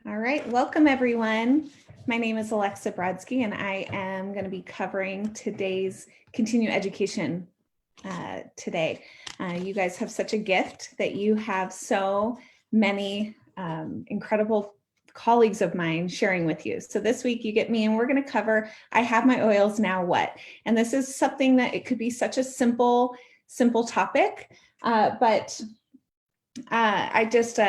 All right, welcome everyone. My name is Alexa Brodsky and I am going to be covering today's continuing education today. You guys have such a gift that you have so many incredible colleagues of mine sharing with you. So this week you get me and we're going to cover, I have my oils, now what? And this is something that it could be such a simple topic, but I just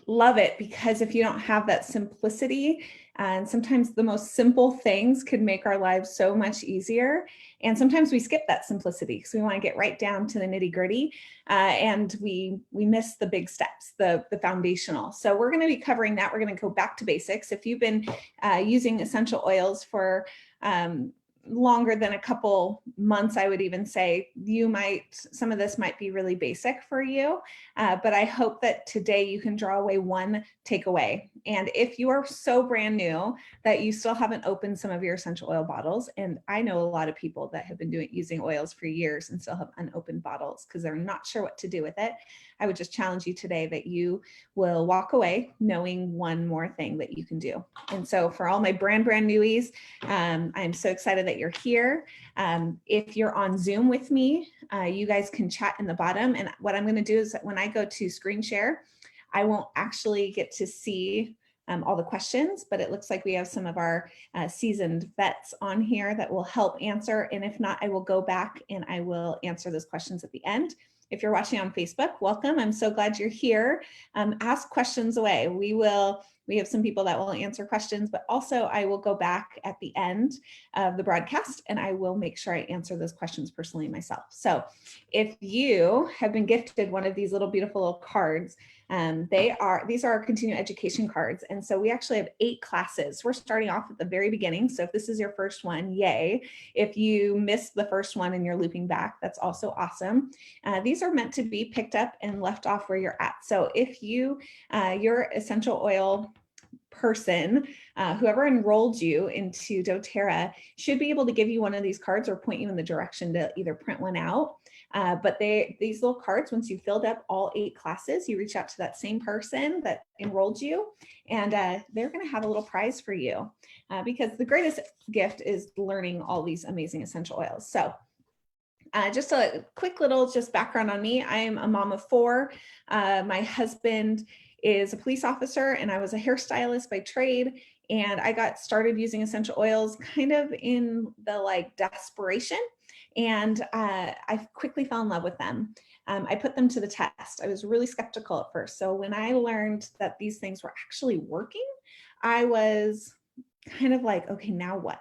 love it because if you don't have that simplicity, and sometimes the most simple things could make our lives so much easier. And sometimes we skip that simplicity because we want to get right down to the nitty gritty, and we miss the big steps, the foundational. So we're going to be covering that. We're going to go back to basics. If you've been using essential oils for longer than a couple months, I would even say some of this might be really basic for you, but I hope that today you can draw away one takeaway. And if you are so brand new that you still haven't opened some of your essential oil bottles, and I know a lot of people that have been using oils for years and still have unopened bottles because they're not sure what to do with it, I would just challenge you today that you will walk away knowing one more thing that you can do. And so for all my brand newies, I'm so excited that you're here. If you're on Zoom with me, you guys can chat in the bottom. And what I'm going to do is that when I go to screen share, I won't actually get to see all the questions, but it looks like we have some of our seasoned vets on here that will help answer. And if not, I will go back and I will answer those questions at the end. If you're watching on Facebook, welcome. I'm so glad you're here. Ask questions away. We have some people that will answer questions, but also I will go back at the end of the broadcast and I will make sure I answer those questions personally myself. So if you have been gifted one of these little beautiful little cards, these are our continuing education cards. And so we actually have 8 classes. We're starting off at the very beginning. So if this is your first one, yay. If you missed the first one and you're looping back, that's also awesome. These are meant to be picked up and left off where you're at. So if you're essential oil person, whoever enrolled you into doTERRA should be able to give you one of these cards or point you in the direction to either print one out. But these little cards, once you filled up all 8 classes, you reach out to that same person that enrolled you, and they're going to have a little prize for you because the greatest gift is learning all these amazing essential oils. So just a quick little background on me. I am a mom of 4. My husband is a police officer and I was a hairstylist by trade. And I got started using essential oils kind of in the desperation. And I quickly fell in love with them. I put them to the test. I was really skeptical at first. So when I learned that these things were actually working, I was kind of like, okay, now what?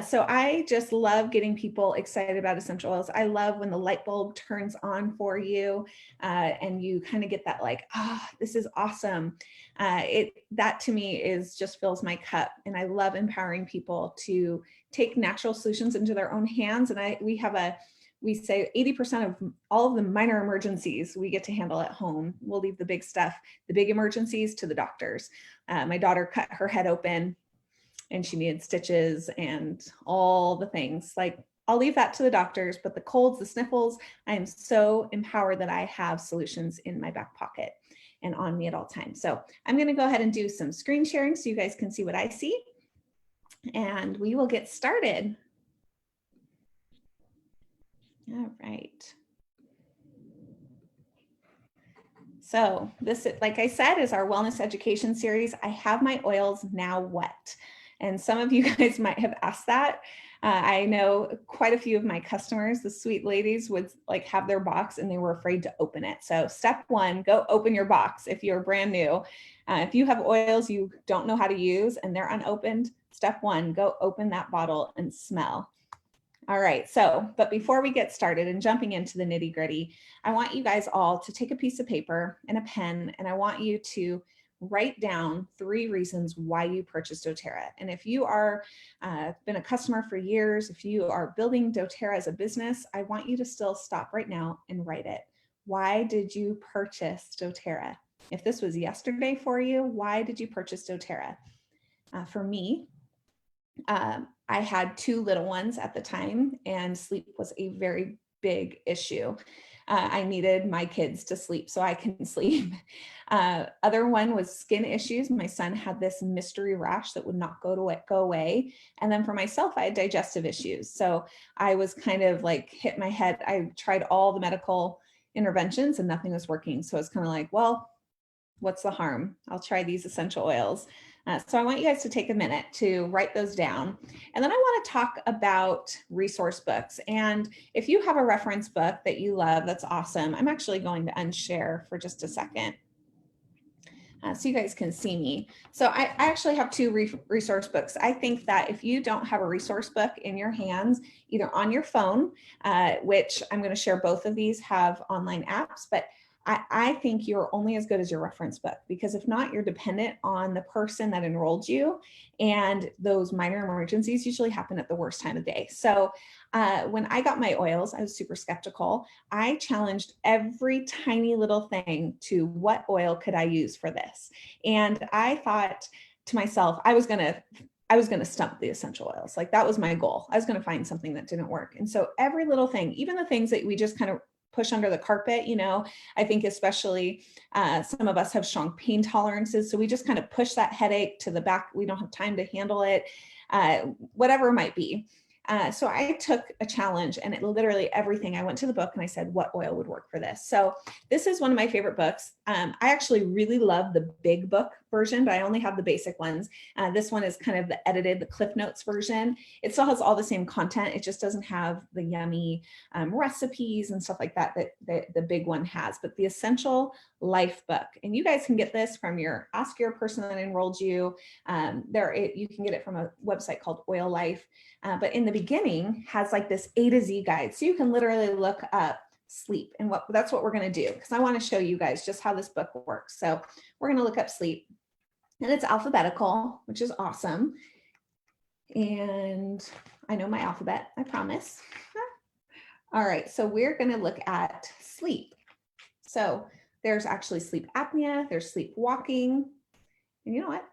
So I just love getting people excited about essential oils. I love when the light bulb turns on for you and you kind of get that this is awesome. That to me just fills my cup. And I love empowering people to take natural solutions into their own hands. And we say 80% of all of the minor emergencies we get to handle at home. We'll leave the big stuff, the big emergencies, to the doctors. My daughter cut her head open and she needed stitches and all the things. I'll leave that to the doctors, but the colds, the sniffles, I am so empowered that I have solutions in my back pocket and on me at all times. So I'm going to go ahead and do some screen sharing so you guys can see what I see, and we will get started. All right. So this, like I said, is our wellness education series. I have my oils, now what? And some of you guys might have asked that. I know quite a few of my customers, the sweet ladies, would have their box and they were afraid to open it. So step 1, go open your box if you're brand new. If you have oils you don't know how to use and they're unopened, step 1, go open that bottle and smell. All right, but before we get started and jumping into the nitty gritty, I want you guys all to take a piece of paper and a pen, and I want you to write down 3 reasons why you purchased doTERRA. And if you are been a customer for years, if you are building doTERRA as a business, I want you to still stop right now and write it. Why did you purchase doTERRA? If this was yesterday for you, why did you purchase doTERRA? For me, I had 2 little ones at the time, and sleep was a very big issue. I needed my kids to sleep so I can sleep. Other one was skin issues. My son had this mystery rash that would not go away. And then for myself, I had digestive issues. So I was kind of like hit my head. I tried all the medical interventions and nothing was working. So it's kind of like, well, what's the harm? I'll try these essential oils. So I want you guys to take a minute to write those down. And then I want to talk about resource books. And if you have a reference book that you love, that's awesome. I'm actually going to unshare for just a second. So you guys can see me. So I actually have two resource books. I think that if you don't have a resource book in your hands, either on your phone, which I'm going to share both of these have online apps, but I think you're only as good as your reference book, because if not, you're dependent on the person that enrolled you, and those minor emergencies usually happen at the worst time of day. So when I got my oils, I was super skeptical. I challenged every tiny little thing to what oil could I use for this? And I thought to myself, I was going to stump the essential oils. Like that was my goal. I was going to find something that didn't work. And so every little thing, even the things that we just kind of push under the carpet, I think especially some of us have strong pain tolerances. So we just kind of push that headache to the back. We don't have time to handle it, whatever it might be. So I took a challenge, and it literally everything. I went to the book and I said, what oil would work for this? So this is one of my favorite books. I actually really love the big book version, but I only have the basic ones. This one is kind of the edited, the Cliff Notes version. It still has all the same content. It just doesn't have the yummy recipes and stuff like that the big one has, but the Essential Life book. And you guys can get this from ask your person that enrolled you. You can get it from a website called Oil Life. But in the beginning has like this A to Z guide. So you can literally look up sleep, and that's what we're going to do, because I want to show you guys just how this book works. So we're going to look up sleep, and it's alphabetical, which is awesome. And I know my alphabet, I promise. All right, so we're going to look at sleep. So there's actually sleep apnea, there's sleepwalking, and you know what?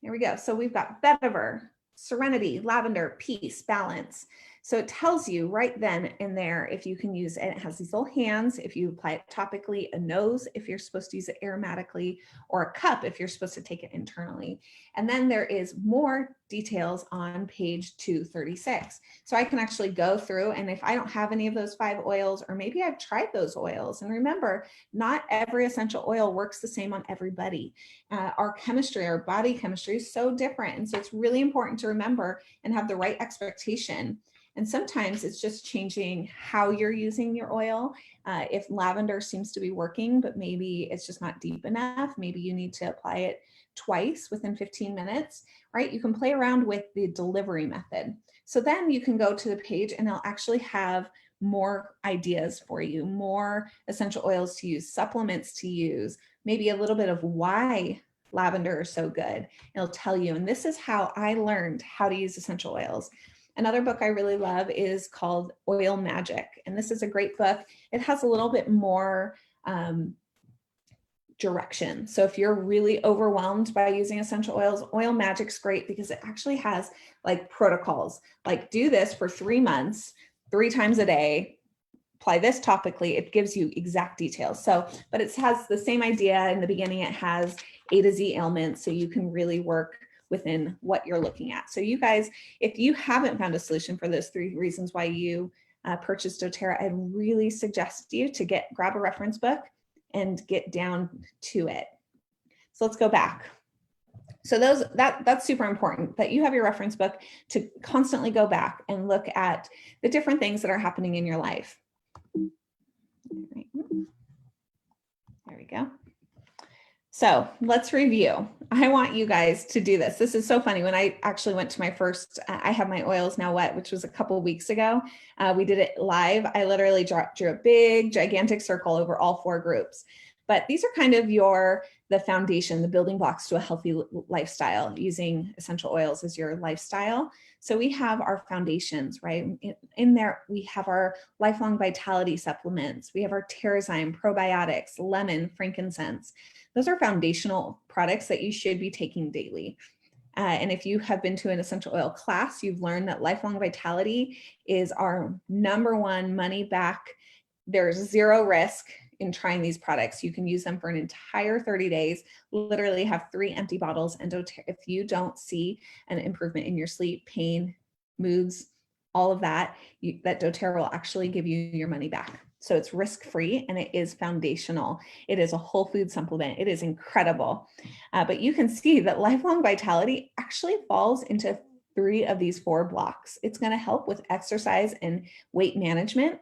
Here we go. So we've got vetiver, serenity, lavender, peace, balance. So it tells you right then and there if you can use it. It has these little hands if you apply it topically, a nose if you're supposed to use it aromatically, or a cup if you're supposed to take it internally. And then there is more details on page 236. So I can actually go through, and if I don't have any of those 5 oils, or maybe I've tried those oils, and remember, not every essential oil works the same on everybody. Our chemistry, our body chemistry is so different. And so it's really important to remember and have the right expectation. And sometimes it's just changing how you're using your oil. If lavender seems to be working, but maybe it's just not deep enough, maybe you need to apply it twice within 15 minutes, right? You can play around with the delivery method. So then you can go to the page and they'll actually have more ideas for you, more essential oils to use, supplements to use, maybe a little bit of why lavender is so good. It'll tell you, and this is how I learned how to use essential oils. Another book I really love is called Oil Magic, and this is a great book. It has a little bit more direction. So if you're really overwhelmed by using essential oils, Oil Magic's great because it actually has like protocols, like do this for 3 months, 3 times a day, apply this topically. It gives you exact details. So, but it has the same idea in the beginning. It has A to Z ailments, so you can really work within what you're looking at. So you guys, if you haven't found a solution for those 3 reasons why you purchased doTERRA, I'd really suggest you to grab a reference book and get down to it. So let's go back. So that's super important, that you have your reference book to constantly go back and look at the different things that are happening in your life. There we go. So let's review. I want you guys to do this. This is so funny. When I actually went to my first, I Have My Oils Now What, which was a couple of weeks ago. We did it live. I literally drew a big, gigantic circle over all 4 groups. But these are kind of the foundation, the building blocks to a healthy lifestyle, using essential oils as your lifestyle. So we have our foundations, right? In there, we have our lifelong vitality supplements. We have our Terrazyme, probiotics, lemon, frankincense. Those are foundational products that you should be taking daily. And if you have been to an essential oil class, you've learned that lifelong vitality is our #1 money back There's zero risk in trying these products. You can use them for an entire 30 days, literally have 3 empty bottles. And if you don't see an improvement in your sleep, pain, moods, all of that, that doTERRA will actually give you your money back. So it's risk-free and it is foundational. It is a whole food supplement. It is incredible. But you can see that lifelong vitality actually falls into 3 of these 4 blocks. It's going to help with exercise and weight management.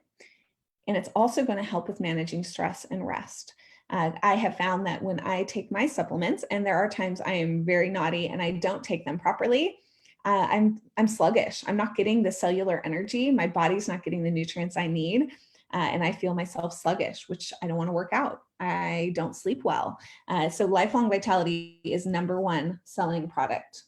And it's also going to help with managing stress and rest. I have found that when I take my supplements, and there are times I am very naughty and I don't take them properly, I'm sluggish. I'm not getting the cellular energy. My body's not getting the nutrients I need. And I feel myself sluggish, which I don't want to work out. I don't sleep well. So Lifelong Vitality is #1 selling product.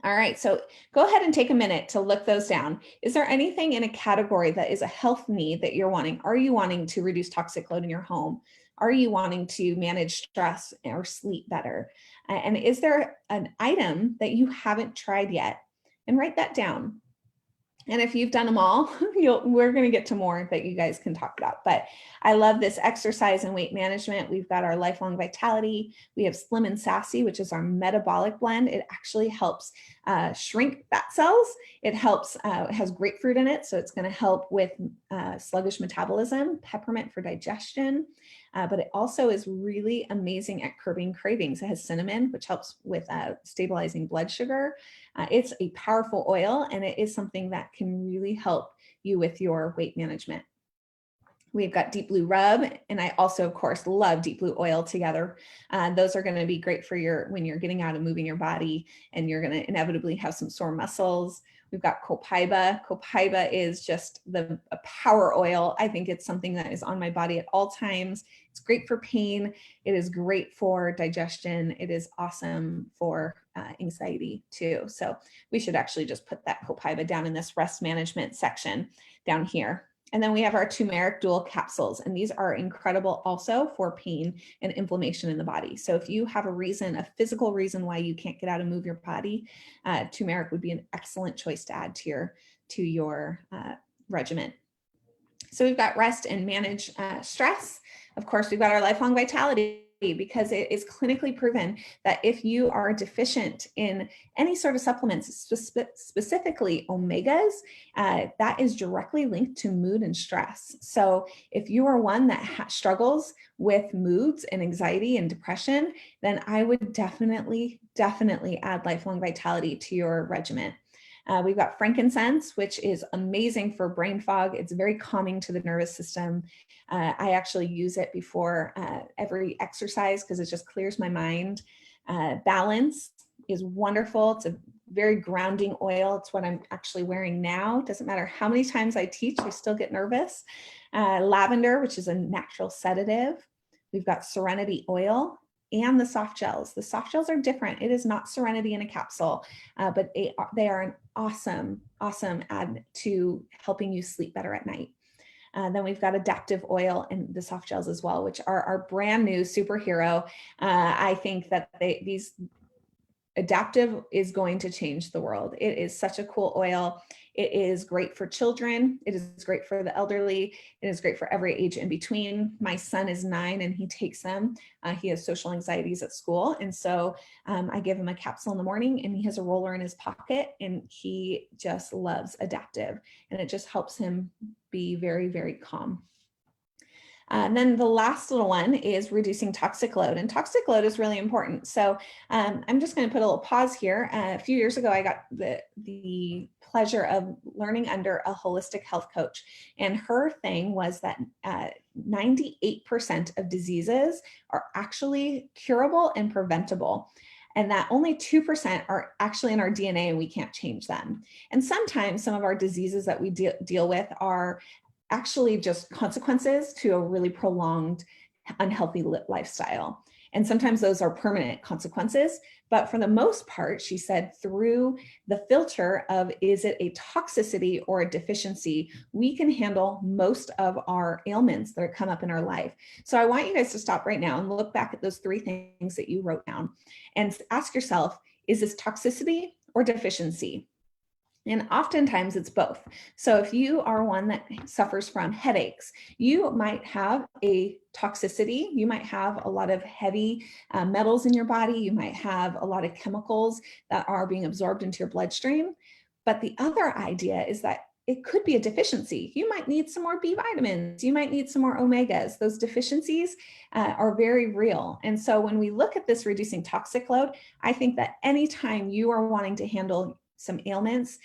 All right, so go ahead and take a minute to look those down. Is there anything in a category that is a health need that you're wanting? Are you wanting to reduce toxic load in your home? Are you wanting to manage stress or sleep better? And is there an item that you haven't tried yet? And write that down. And if you've done them all, we're going to get to more that you guys can talk about. But I love this exercise and weight management. We've got our Lifelong Vitality. We have Slim and Sassy, which is our metabolic blend. It actually helps shrink fat cells. It helps, it has grapefruit in it, so it's going to help with sluggish metabolism, peppermint for digestion. But it also is really amazing at curbing cravings. It has cinnamon, which helps with stabilizing blood sugar. It's a powerful oil, and it is something that can really help you with your weight management. We've got Deep Blue Rub, and I also, of course, love Deep Blue Oil together. Those are going to be great for when you're getting out and moving your body, and you're going to inevitably have some sore muscles. We've got Copaiba. Copaiba is just a power oil. I think it's something that is on my body at all times. It's great for pain. It is great for digestion. It is awesome for anxiety too. So we should actually just put that Copaiba down in this rest management section down here. And then we have our turmeric dual capsules, and these are incredible also for pain and inflammation in the body. So if you have a physical reason why you can't get out and move your body, turmeric would be an excellent choice to add to your regimen. So we've got rest and manage stress. Of course, we've got our Lifelong Vitality, because it is clinically proven that if you are deficient in any sort of supplements, specifically omegas, that is directly linked to mood and stress. So if you are one that struggles with moods and anxiety and depression, then I would definitely add Lifelong Vitality to your regimen. We've got frankincense, which is amazing for brain fog. It's very calming to the nervous system. I actually use it before every exercise because it just clears my mind. Balance is wonderful. It's a very grounding oil. It's what I'm actually wearing now. It doesn't matter how many times I teach, I still get nervous. Lavender, which is a natural sedative. We've got Serenity oil and the soft gels. The soft gels are different. It is not Serenity in a capsule, but they are an awesome add to helping you sleep better at night. Then we've got Adaptive oil and the soft gels as well, which are our brand new superhero. I think that these Adaptive is going to change the world. It is such a cool oil. It is great for children. It is great for the elderly. It is great for every age in between. My son is 9 and he takes them. He has social anxieties at school. And so I give him a capsule in the morning, and he has a roller in his pocket, and he just loves Adaptive. And it just helps him be very, very calm. And then the last little one is reducing toxic load, and toxic load is really important. So I'm just going to put a little pause here. A few years ago, I got the pleasure of learning under a holistic health coach, and her thing was that 98% of diseases are actually curable and preventable, and that only 2% are actually in our DNA and we can't change them. And sometimes some of our diseases that we deal with are actually just consequences to a really prolonged unhealthy lifestyle. And sometimes those are permanent consequences. But for the most part, she said, through the filter of, is it a toxicity or a deficiency, we can handle most of our ailments that come up in our life. So I want you guys to stop right now and look back at those 3 things that you wrote down and ask yourself, is this toxicity or deficiency? And oftentimes it's both. So if you are one that suffers from headaches, you might have a toxicity. You might have a lot of heavy metals in your body. You might have a lot of chemicals that are being absorbed into your bloodstream. But the other idea is that it could be a deficiency. You might need some more B vitamins. You might need some more omegas. Those deficiencies are very real. And so when we look at this reducing toxic load, I think that anytime you are wanting to handle some ailments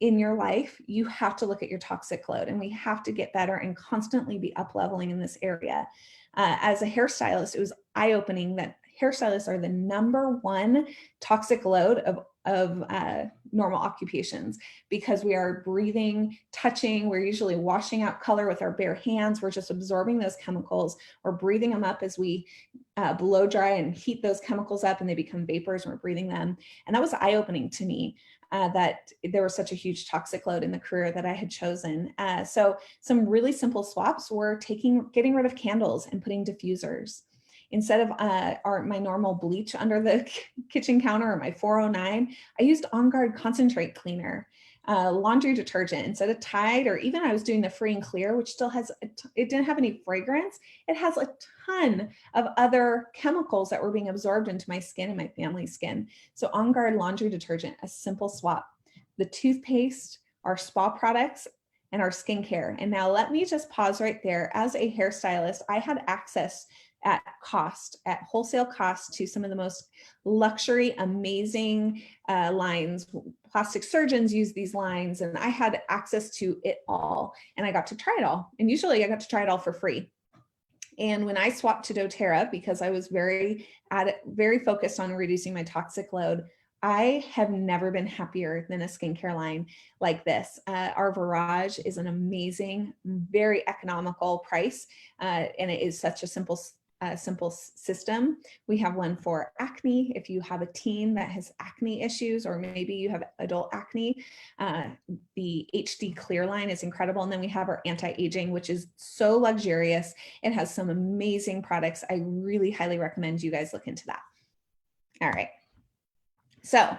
in your life, you have to look at your toxic load, and we have to get better and constantly be up leveling in this area. As a hairstylist, it was eye-opening that hairstylists are the #1 toxic load of normal occupations, because we are breathing, touching, we're usually washing out color with our bare hands, we're just absorbing those chemicals, we're breathing them up as we blow dry and heat those chemicals up and they become vapors and we're breathing them. And that was eye-opening to me. That there was such a huge toxic load in the career that I had chosen. So some really simple swaps were getting rid of candles and putting diffusers. Instead of my normal bleach under the kitchen counter or my 409, I used On Guard concentrate cleaner, laundry detergent instead of Tide, or even I was doing the Free and Clear, which still has, it didn't have any fragrance. It has a ton of other chemicals that were being absorbed into my skin and my family's skin. So On Guard laundry detergent, a simple swap. The toothpaste, our spa products, and our skincare. And now let me just pause right there. As a hairstylist, I had access at wholesale cost, to some of the most luxury, amazing lines. Plastic surgeons use these lines, and I had access to it all, and I got to try it all. And usually I got to try it all for free. And when I swapped to doTERRA, because I was very focused on reducing my toxic load, I have never been happier than a skincare line like this. Our Virage is an amazing, very economical price, and it is such a simple system. We have one for acne. If you have a teen that has acne issues, or maybe you have adult acne, the HD Clear line is incredible. And then we have our anti-aging, which is so luxurious. It has some amazing products. I really highly recommend you guys look into that. All right. So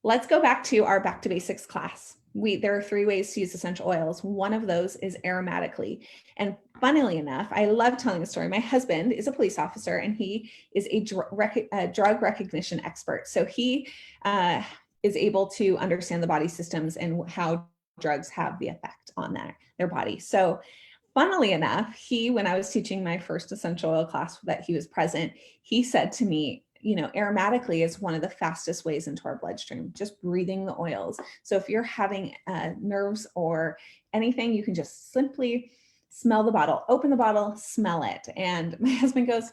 let's go back to our Back to Basics class. There are 3 ways to use essential oils. One of those is aromatically. And funnily enough, I love telling a story. My husband is a police officer, and he is a drug recognition expert. So he is able to understand the body systems and how drugs have the effect on their body. So funnily enough, when I was teaching my first essential oil class that he was present, he said to me, aromatically is one of the fastest ways into our bloodstream, just breathing the oils. So if you're having nerves or anything, you can just simply smell the bottle, open the bottle, smell it. And my husband goes,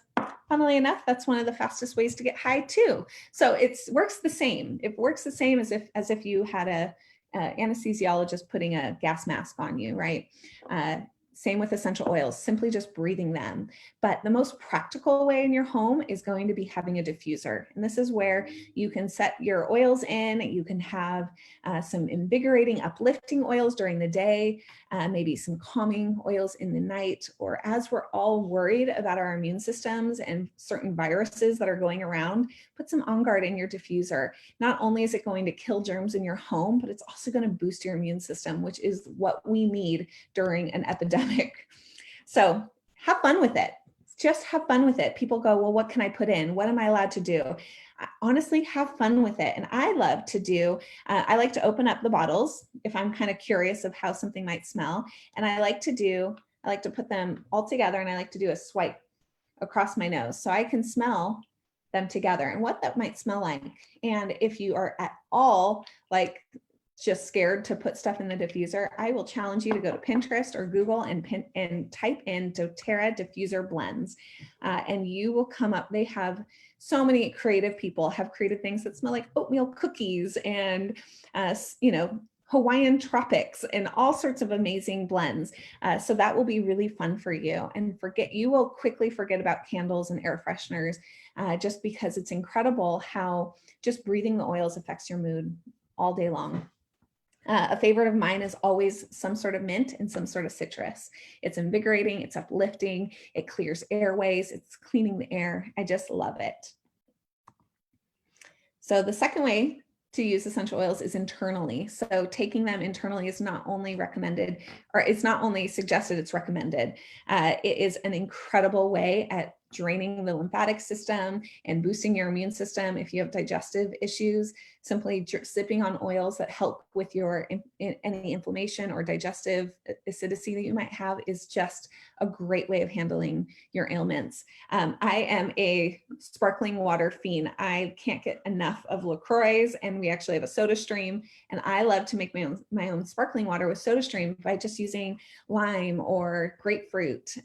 funnily enough, that's one of the fastest ways to get high too. So it works the same. It works the same as if you had a anesthesiologist putting a gas mask on you, right? Same with essential oils, simply just breathing them. But the most practical way in your home is going to be having a diffuser. And this is where you can set your oils in. You can have some invigorating, uplifting oils during the day, maybe some calming oils in the night, or as we're all worried about our immune systems and certain viruses that are going around, put some On Guard in your diffuser. Not only is it going to kill germs in your home, but it's also going to boost your immune system, which is what we need during an epidemic. So have fun with it. Just have fun with it. People go, well, what can I put in? What am I allowed to do? Honestly, have fun with it. And I love to do, I like to open up the bottles if I'm kind of curious of how something might smell. And I like to put them all together, and I like to do a swipe across my nose so I can smell them together and what that might smell like. And if you are at all just scared to put stuff in the diffuser, I will challenge you to go to Pinterest or Google and type in doTERRA diffuser blends, and you will come up. They have so many creative people have created things that smell like oatmeal cookies and Hawaiian tropics and all sorts of amazing blends. So that will be really fun for you. And you will quickly forget about candles and air fresheners, just because it's incredible how just breathing the oils affects your mood all day long. A favorite of mine is always some sort of mint and some sort of citrus. It's invigorating, it's uplifting, it clears airways, it's cleaning the air. I just love it. So the second way to use essential oils is internally. So taking them internally is not only recommended, or it's not only suggested, it's recommended. It is an incredible way at draining the lymphatic system and boosting your immune system. If you have digestive issues, simply sipping on oils that help with your any inflammation or digestive acidity that you might have is just a great way of handling your ailments. I am a sparkling water fiend. I can't get enough of LaCroix, and we actually have a soda stream, and I love to make my own sparkling water with soda stream by just using lime or grapefruit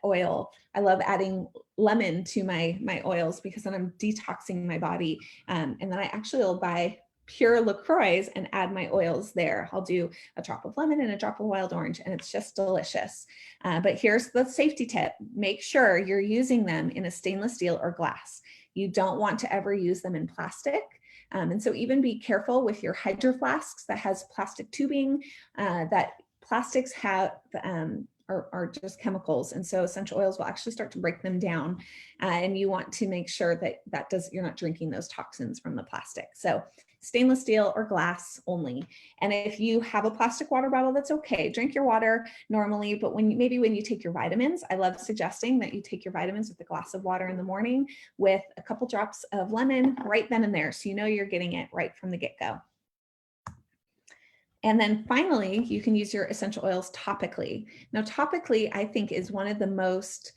oil. I love adding lemon to my oils because then I'm detoxing my body. And then I actually will buy pure LaCroix and add my oils there. I'll do a drop of lemon and a drop of wild orange, and it's just delicious. But here's the safety tip. Make sure you're using them in a stainless steel or glass. You don't want to ever use them in plastic. And so even be careful with your hydro flasks that has plastic tubing, that plastics have are just chemicals, and so essential oils will actually start to break them down, and you want to make sure that you're not drinking those toxins from the plastic. So stainless steel or glass only. And if you have a plastic water bottle, that's okay. Drink your water normally, but maybe when you take your vitamins, I love suggesting that you take your vitamins with a glass of water in the morning with a couple drops of lemon right then and there, so you know you're getting it right from the get-go. And then finally, you can use your essential oils topically. Now, topically, I think, is one of the most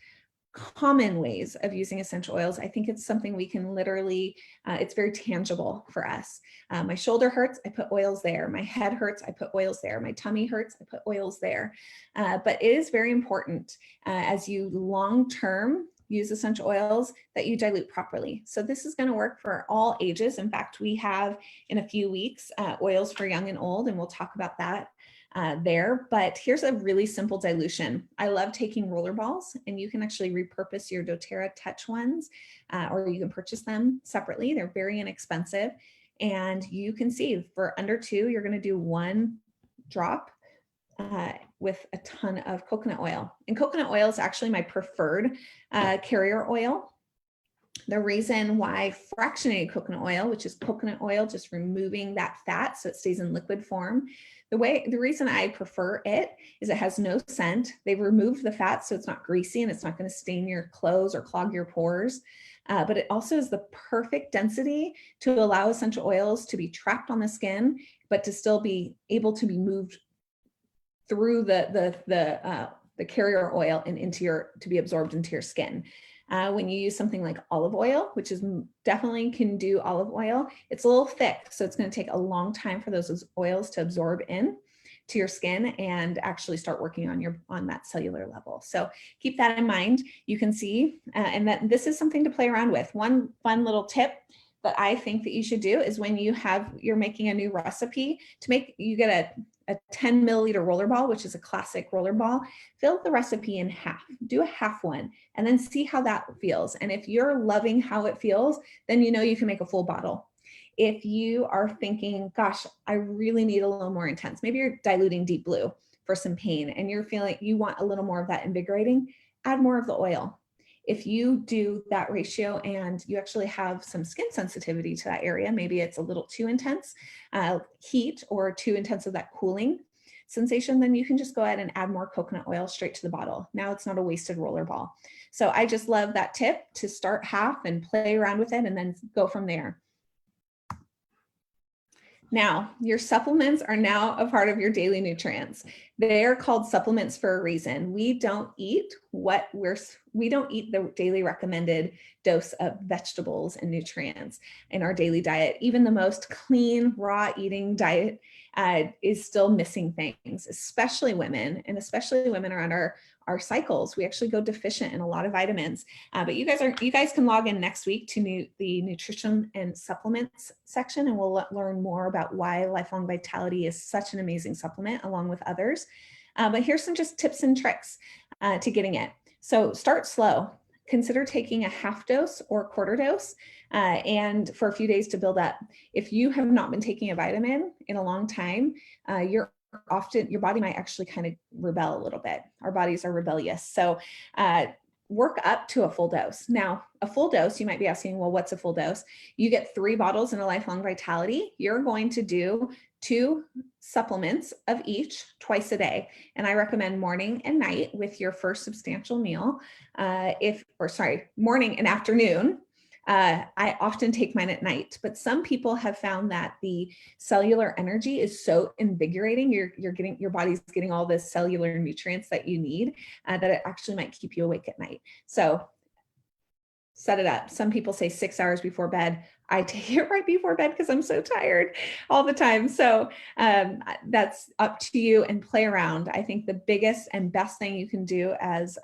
common ways of using essential oils. I think it's something we can literally, it's very tangible for us. My shoulder hurts, I put oils there. My head hurts, I put oils there. My tummy hurts, I put oils there. But it is very important as you long-term use essential oils that you dilute properly. So this is going to work for all ages. In fact, we have in a few weeks oils for young and old, and we'll talk about that there. But here's a really simple dilution. I love taking roller balls, and you can actually repurpose your doTERRA Touch ones, or you can purchase them separately. They're very inexpensive, and you can see for under $2, you're going to do 1 drop with a ton of coconut oil. And coconut oil is actually my preferred carrier oil. The reason why fractionated coconut oil, which is coconut oil just removing that fat so it stays in liquid form, the reason I prefer it is it has no scent. They've removed the fat so it's not greasy and it's not going to stain your clothes or clog your pores. But it also is the perfect density to allow essential oils to be trapped on the skin, but to still be able to be moved through the carrier oil and to be absorbed into your skin. When you use something like olive oil, which is definitely can do olive oil, it's a little thick, so it's going to take a long time for those oils to absorb in to your skin and actually start working on that cellular level. So keep that in mind. You can see, and that this is something to play around with. One fun little tip that I think that you should do is when you're making a new recipe, you get a 10 milliliter roller ball, which is a classic roller ball, fill the recipe in half, do a half one, and then see how that feels. And if you're loving how it feels, then you know you can make a full bottle. If you are thinking, gosh, I really need a little more intense, maybe you're diluting Deep Blue for some pain and you're feeling you want a little more of that invigorating, add more of the oil. If you do that ratio and you actually have some skin sensitivity to that area, maybe it's a little too intense heat or too intense of that cooling sensation, then you can just go ahead and add more coconut oil straight to the bottle. Now it's not a wasted roller ball. So I just love that tip to start half and play around with it and then go from there. Now, your supplements are now a part of your daily nutrients. They're called supplements for a reason. We don't eat the daily recommended dose of vegetables and nutrients in our daily diet. Even the most clean, raw eating diet is still missing things, especially women, and especially women around our cycles. We actually go deficient in a lot of vitamins. But you guys can log in next week to the nutrition and supplements section, and we'll learn more about why Lifelong Vitality is such an amazing supplement along with others. But here's some just tips and tricks to getting it. So start slow. Consider taking a half dose or a quarter dose and for a few days to build up. If you have not been taking a vitamin in a long time, your body might actually kind of rebel a little bit. Our bodies are rebellious. So work up to a full dose. Now, a full dose, you might be asking, well, what's a full dose? You get 3 bottles in a Lifelong Vitality. You're going to do 2 supplements of each twice a day. And I recommend morning and night with your first substantial meal. Morning and afternoon. I often take mine at night, but some people have found that the cellular energy is so invigorating. Your body's getting all the cellular nutrients that you need, that it actually might keep you awake at night. So set it up. Some people say 6 hours before bed. I take it right before bed because I'm so tired all the time. So that's up to you, and play around. I think the biggest and best thing you can do as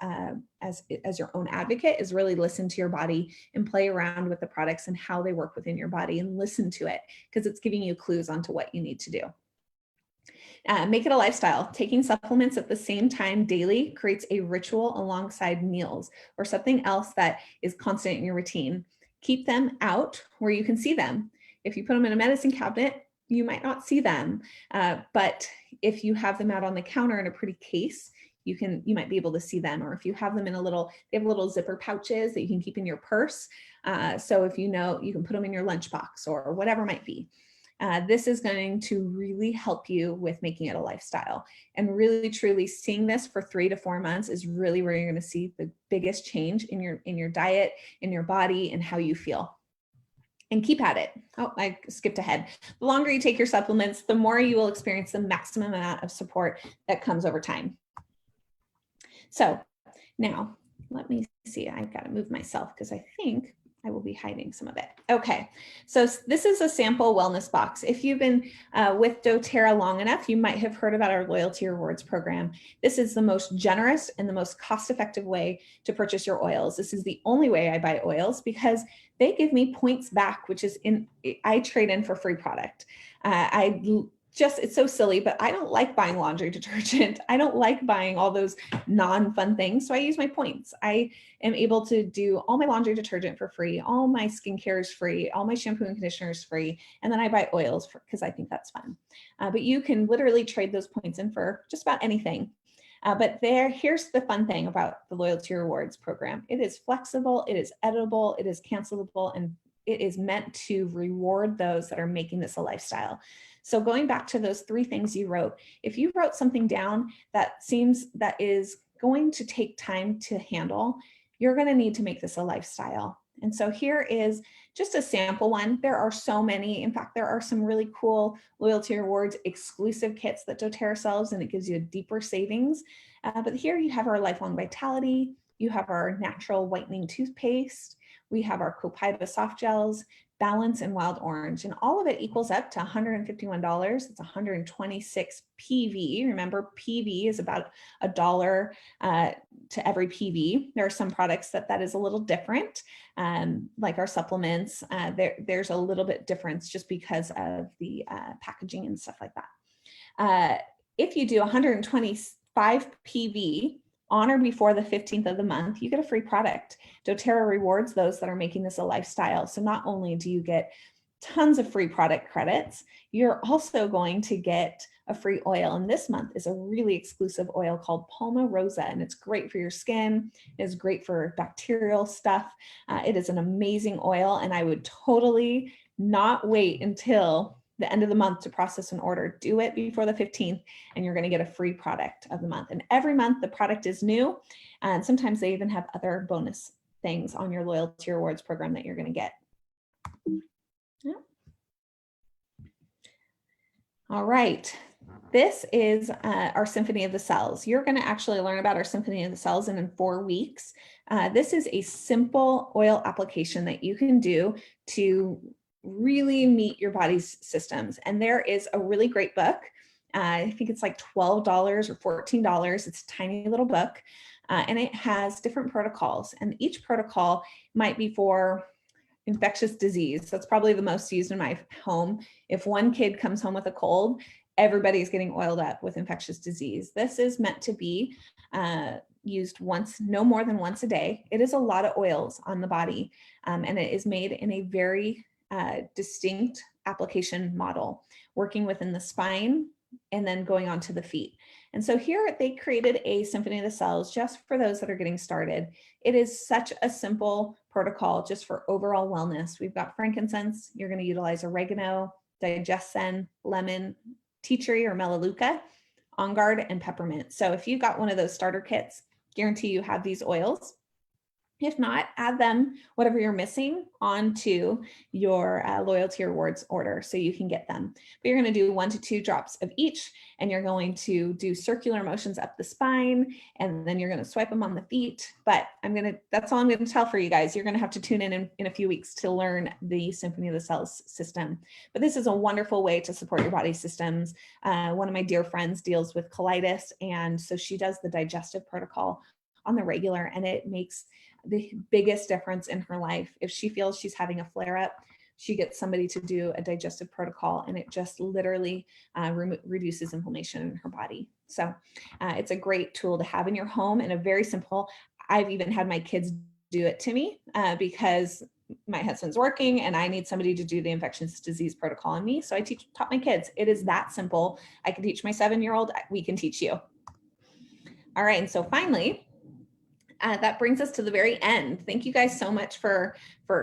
your own advocate is really listen to your body and play around with the products and how they work within your body, and listen to it because it's giving you clues onto what you need to do. Make it a lifestyle. Taking supplements at the same time daily creates a ritual alongside meals or something else that is constant in your routine. Keep them out where you can see them. If you put them in a medicine cabinet, you might not see them. But if you have them out on the counter in a pretty case, you might be able to see them. Or if you have them in they have little zipper pouches that you can keep in your purse. So if you can put them in your lunchbox or whatever it might be. This is going to really help you with making it a lifestyle, and really truly seeing this for 3 to 4 months is really where you're going to see the biggest change in your diet, in your body, and how you feel. And keep at it. Oh, I skipped ahead. The longer you take your supplements, the more you will experience the maximum amount of support that comes over time. So now let me see, I've got to move myself because I think I will be hiding some of it. Okay, so this is a sample wellness box. If you've been with doTERRA long enough, you might have heard about our loyalty rewards program. This is the most generous and the most cost-effective way to purchase your oils. This is the only way I buy oils because they give me points back, which is I trade in for free product. It's so silly, but I don't like buying laundry detergent. I don't like buying all those non-fun things. So I use my points. I am able to do all my laundry detergent for free. All my skincare is free. All my shampoo and conditioner is free. And then I buy oils because I think that's fun. But you can literally trade those points in for just about anything. But here's the fun thing about the loyalty rewards program. It is flexible, it is editable, it is cancelable, and it is meant to reward those that are making this a lifestyle. So going back to those 3 things you wrote, if you wrote something down that is going to take time to handle, you're going to need to make this a lifestyle. And so here is just a sample one. There are so many. In fact, there are some really cool loyalty rewards exclusive kits that doTERRA sells, and it gives you a deeper savings. But here you have our Lifelong Vitality. You have our natural whitening toothpaste. We have our Copaiba soft gels, Balance, and Wild Orange, and all of it equals up to $151. It's 126 PV. Remember, PV is about $1 to every PV. There are some products that is a little different, like our supplements. There's a little bit difference just because of the packaging and stuff like that. If you do 125 PV, on or before the 15th of the month, you get a free product. doTERRA rewards those that are making this a lifestyle. So not only do you get tons of free product credits, you're also going to get a free oil. And this month is a really exclusive oil called Palma Rosa, and it's great for your skin. It's great for bacterial stuff. It is an amazing oil, and I would totally not wait until the end of the month to process an order. Do it before the 15th, and you're going to get a free product of the month. And every month the product is new, and sometimes they even have other bonus things on your loyalty rewards program that you're going to get. Yeah. All right. This is our Symphony of the Cells. You're going to actually learn about our Symphony of the Cells in 4 weeks. This is a simple oil application that you can do to really meet your body's systems. And there is a really great book. I think it's like $12 or $14. It's a tiny little book. And it has different protocols. And each protocol might be for infectious disease. That's probably the most used in my home. If one kid comes home with a cold, everybody's getting oiled up with infectious disease. This is meant to be used no more than once a day. It is a lot of oils on the body, and it is made in a very distinct application model, working within the spine, and then going on to the feet. And so here they created a Symphony of the Cells just for those that are getting started. It is such a simple protocol just for overall wellness. We've got frankincense. You're going to utilize oregano, digestion, lemon, tea tree or melaleuca, on guard, and peppermint. So if you got one of those starter kits, guarantee you have these oils. If not, add them, whatever you're missing, onto your loyalty rewards order so you can get them. But you're going to do 1 to 2 drops of each, and you're going to do circular motions up the spine, and then you're going to swipe them on the feet. But that's all I'm going to tell for you guys. You're going to have to tune in a few weeks to learn the Symphony of the Cells system. But this is a wonderful way to support your body systems. One of my dear friends deals with colitis, and so she does the digestive protocol on the regular, and it makes the biggest difference in her life. If she feels she's having a flare up, she gets somebody to do a digestive protocol, and it just literally reduces inflammation in her body. So it's a great tool to have in your home, and a very simple. I've even had my kids do it to me because my husband's working and I need somebody to do the infectious disease protocol on me. So I taught my kids. It is that simple. I can teach my 7-year-old. We can teach you. All right. And so finally, that brings us to the very end. Thank you guys so much for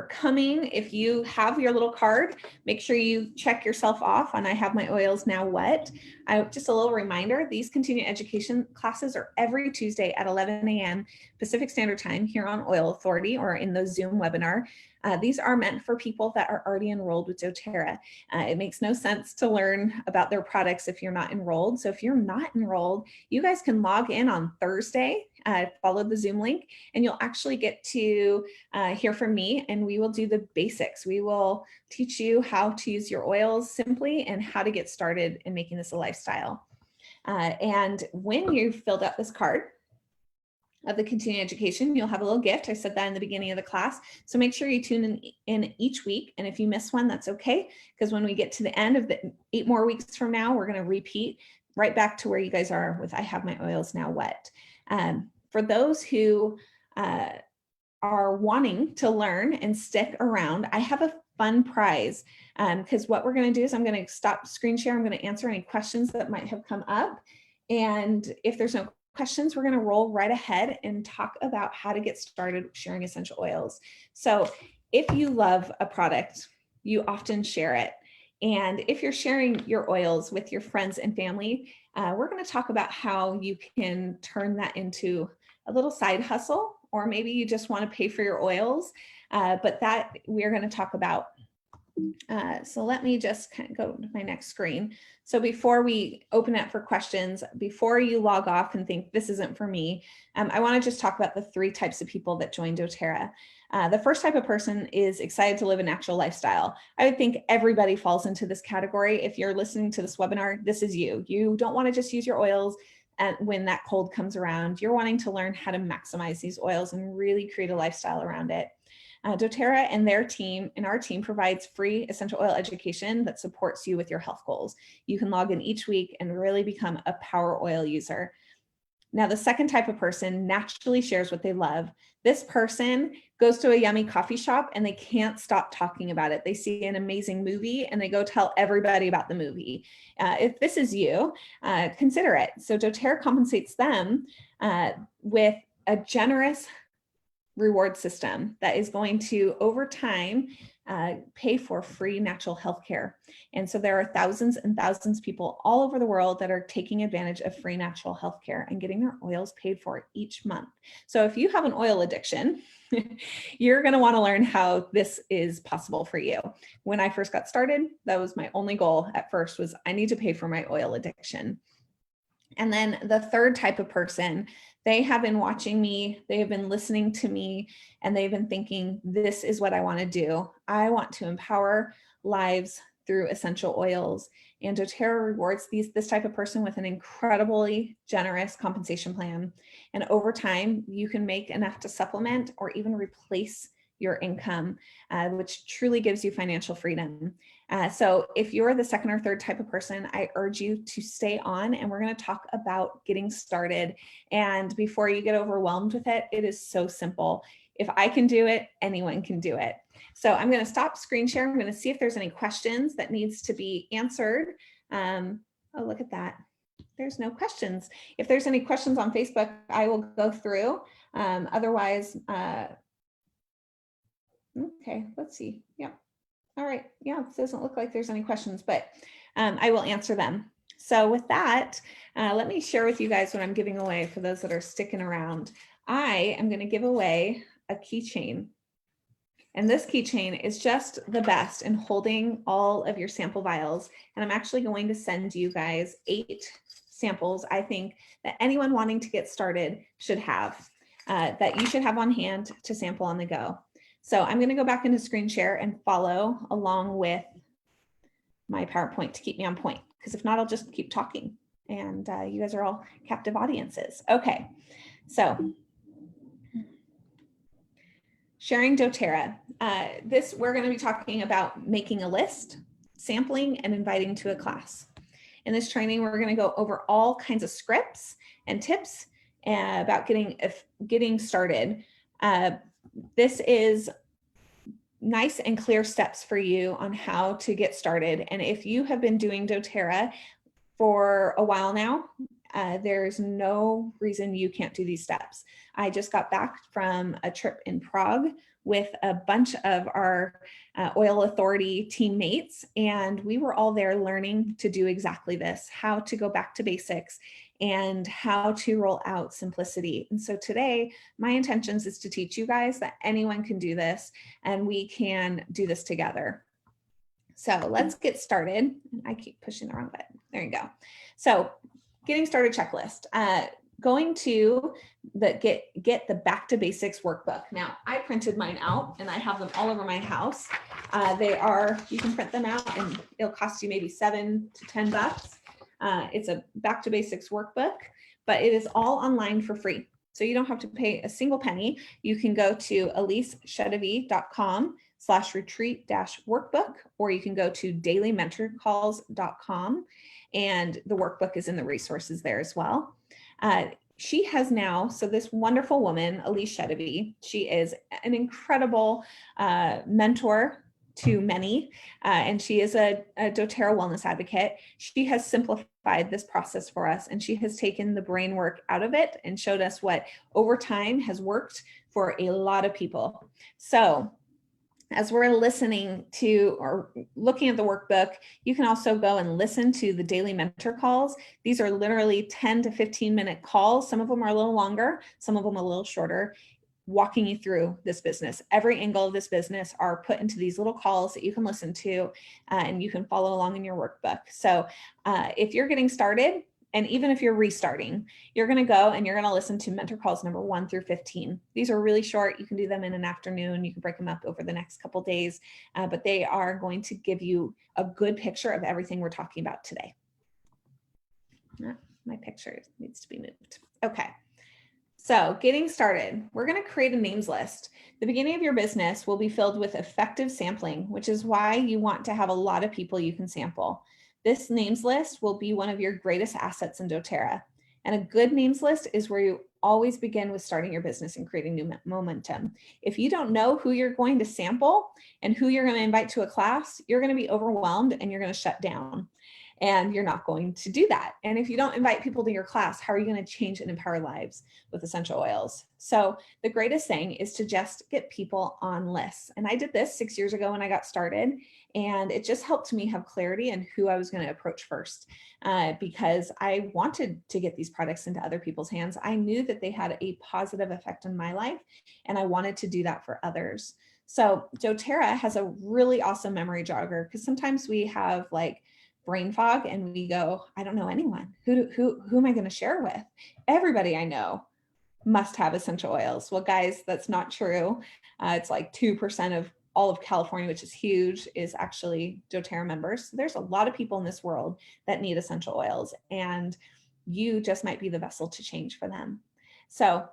coming. If you have your little card, make sure you check yourself off on I have my oils now what. Just a little reminder, these continuing education classes are every Tuesday at 11 a.m. Pacific Standard Time here on Oil Authority or in the Zoom webinar. These are meant for people that are already enrolled with doTERRA. It makes no sense to learn about their products if you're not enrolled. So if you're not enrolled, you guys can log in on Thursday, follow the Zoom link, and you'll actually get to hear from me, and we will do the basics. We will teach you how to use your oils simply and how to get started in making this a lifestyle. And when you've filled out this card of the continuing education, you'll have a little gift. I said that in the beginning of the class. So make sure you tune in each week. And if you miss one, that's okay. Because when we get to the end of the 8 more weeks from now, we're going to repeat right back to where you guys are with I have my oils now what. For those who are wanting to learn and stick around, I have a fun prize because what we're going to do is I'm going to stop screen share. I'm going to answer any questions that might have come up. And if there's no questions, we're going to roll right ahead and talk about how to get started sharing essential oils. So if you love a product, you often share it. And if you're sharing your oils with your friends and family, we're going to talk about how you can turn that into a little side hustle, or maybe you just want to pay for your oils, but that we're going to talk about. So let me just kind of go to my next screen. So before we open it for questions, before you log off and think this isn't for me, I want to just talk about the 3 types of people that join doTERRA. The first type of person is excited to live a natural lifestyle. I would think everybody falls into this category. If you're listening to this webinar, this is you. You don't want to just use your oils and when that cold comes around. You're wanting to learn how to maximize these oils and really create a lifestyle around it. doTERRA and their team and our team provides free essential oil education that supports you with your health goals. You can log in each week and really become a power oil user. Now, the second type of person naturally shares what they love. This person goes to a yummy coffee shop and they can't stop talking about it. They see an amazing movie and they go tell everybody about the movie. If this is you, consider it. So doTERRA compensates them with a generous reward system that is going to, over time, pay for free natural health care. And so there are thousands and thousands of people all over the world that are taking advantage of free natural health care and getting their oils paid for each month. So if you have an oil addiction, you're going to want to learn how this is possible for you. When I first got started, that was my only goal at first, was I need to pay for my oil addiction. And then the third type of person, they have been watching me, they have been listening to me, and they've been thinking, this is what I want to do. I want to empower lives through essential oils. And doTERRA rewards this type of person with an incredibly generous compensation plan. And over time, you can make enough to supplement or even replace your income, which truly gives you financial freedom. So if you're the second or third type of person, I urge you to stay on, and we're going to talk about getting started. And before you get overwhelmed with it, it is so simple. If I can do it, anyone can do it. So I'm going to stop screen share. I'm going to see if there's any questions that needs to be answered. Oh, look at that. There's no questions. If there's any questions on Facebook, I will go through. Otherwise, okay, let's see. Yep. All right. Yeah, it doesn't look like there's any questions, but I will answer them. So with that, let me share with you guys what I'm giving away for those that are sticking around. I am going to give away a keychain. And this keychain is just the best in holding all of your sample vials. And I'm actually going to send you guys 8 samples I think that anyone wanting to get started should have, that you should have on hand to sample on the go. So I'm going to go back into screen share and follow along with my PowerPoint to keep me on point, because if not, I'll just keep talking and you guys are all captive audiences. Okay, so sharing doTERRA. We're going to be talking about making a list, sampling, and inviting to a class. In this training, we're going to go over all kinds of scripts and tips about getting started. This is nice and clear steps for you on how to get started. And if you have been doing doTERRA for a while now, there's no reason you can't do these steps. I just got back from a trip in Prague with a bunch of our Oil Authority teammates, and we were all there learning to do exactly this, how to go back to basics and how to roll out simplicity. And so today, my intentions is to teach you guys that anyone can do this and we can do this together. So let's get started. I keep pushing the wrong button. There you go. So getting started checklist. Going to get the back to basics workbook. Now I printed mine out and I have them all over my house. You can print them out and it'll cost you maybe $7 to $10. It's a back to basics workbook, but it is all online for free. So you don't have to pay a single penny. You can go to elisechedevy.com/retreat-workbook, or you can go to dailymentorcalls.com, and the workbook is in the resources there as well. She has now, so this wonderful woman, Elise Chedevy, she is an incredible mentor to many, and she is a doTERRA wellness advocate. She has simplified this process for us, and she has taken the brain work out of it and showed us what over time has worked for a lot of people. So as we're listening to or looking at the workbook, you can also go and listen to the daily mentor calls. These are literally 10 to 15-minute calls. Some of them are a little longer, some of them a little shorter, walking you through this business. Every angle of this business are put into these little calls that you can listen to and you can follow along in your workbook. So if you're getting started, and even if you're restarting, you're going to go and you're going to listen to mentor calls number 1 through 15. These are really short. You can do them in an afternoon. You can break them up over the next couple days, but they are going to give you a good picture of everything we're talking about today. My picture needs to be moved. Okay. So getting started, we're going to create a names list. The beginning of your business will be filled with effective sampling, which is why you want to have a lot of people you can sample. This names list will be one of your greatest assets in doTERRA. And a good names list is where you always begin with starting your business and creating new momentum. If you don't know who you're going to sample and who you're going to invite to a class, you're going to be overwhelmed and you're going to shut down. And you're not going to do that. And if you don't invite people to your class, how are you going to change and empower lives with essential oils? So the greatest thing is to just get people on lists. And I did this 6 years ago when I got started, and it just helped me have clarity on who I was going to approach first, because I wanted to get these products into other people's hands. I knew that they had a positive effect on my life, and I wanted to do that for others. So doTERRA has a really awesome memory jogger, because sometimes we have like brain fog and we go, I don't know anyone. Who am I going to share with? Everybody I know must have essential oils. Well, guys, that's not true. It's like 2% of all of California, which is huge, is actually doTERRA members. So there's a lot of people in this world that need essential oils, and you just might be the vessel to change for them. So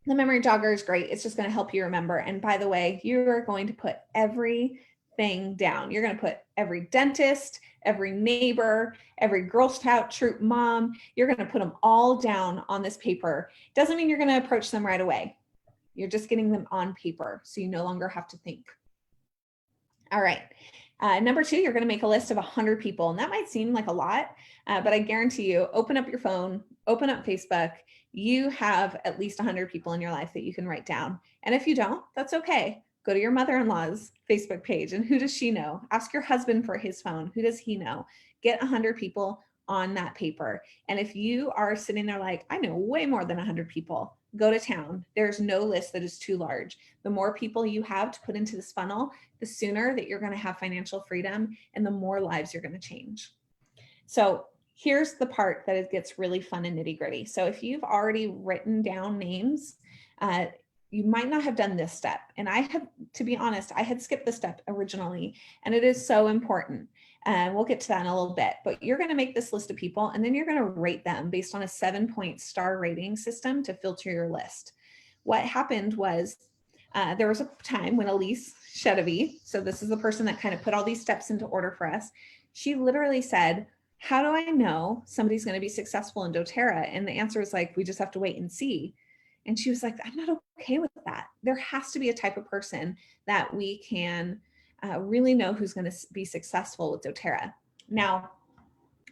the memory jogger is great. It's just going to help you remember. And by the way, you're going to put everything down. You're going to put every dentist, every neighbor, every Girl Scout troop mom, you're going to put them all down on this paper. Doesn't mean you're going to approach them right away. You're just getting them on paper, so you no longer have to think. All right. Number two, you're going to make a list of 100 people. And that might seem like a lot, but I guarantee you, open up your phone, open up Facebook, you have at least 100 people in your life that you can write down. And if you don't, that's okay. Go to your mother-in-law's Facebook page, and who does she know? Ask your husband for his phone. Who does he know? Get 100 people on that paper. And if you are sitting there like, I know way more than 100 people, go to town. There's no list that is too large. The more people you have to put into this funnel, the sooner that you're going to have financial freedom and the more lives you're going to change. So here's the part that it gets really fun and nitty gritty. So if you've already written down names, you might not have done this step. And I have, to be honest, I had skipped this step originally, and it is so important. And we'll get to that in a little bit, but you're going to make this list of people, and then you're going to rate them based on a 7-point star rating system to filter your list. What happened was there was a time when Elise Chedevy, so this is the person that kind of put all these steps into order for us, she literally said, how do I know somebody's going to be successful in doTERRA? And the answer is like, we just have to wait and see. And she was like, I'm not okay with that. There has to be a type of person that we can really know who's going to be successful with doTERRA. Now,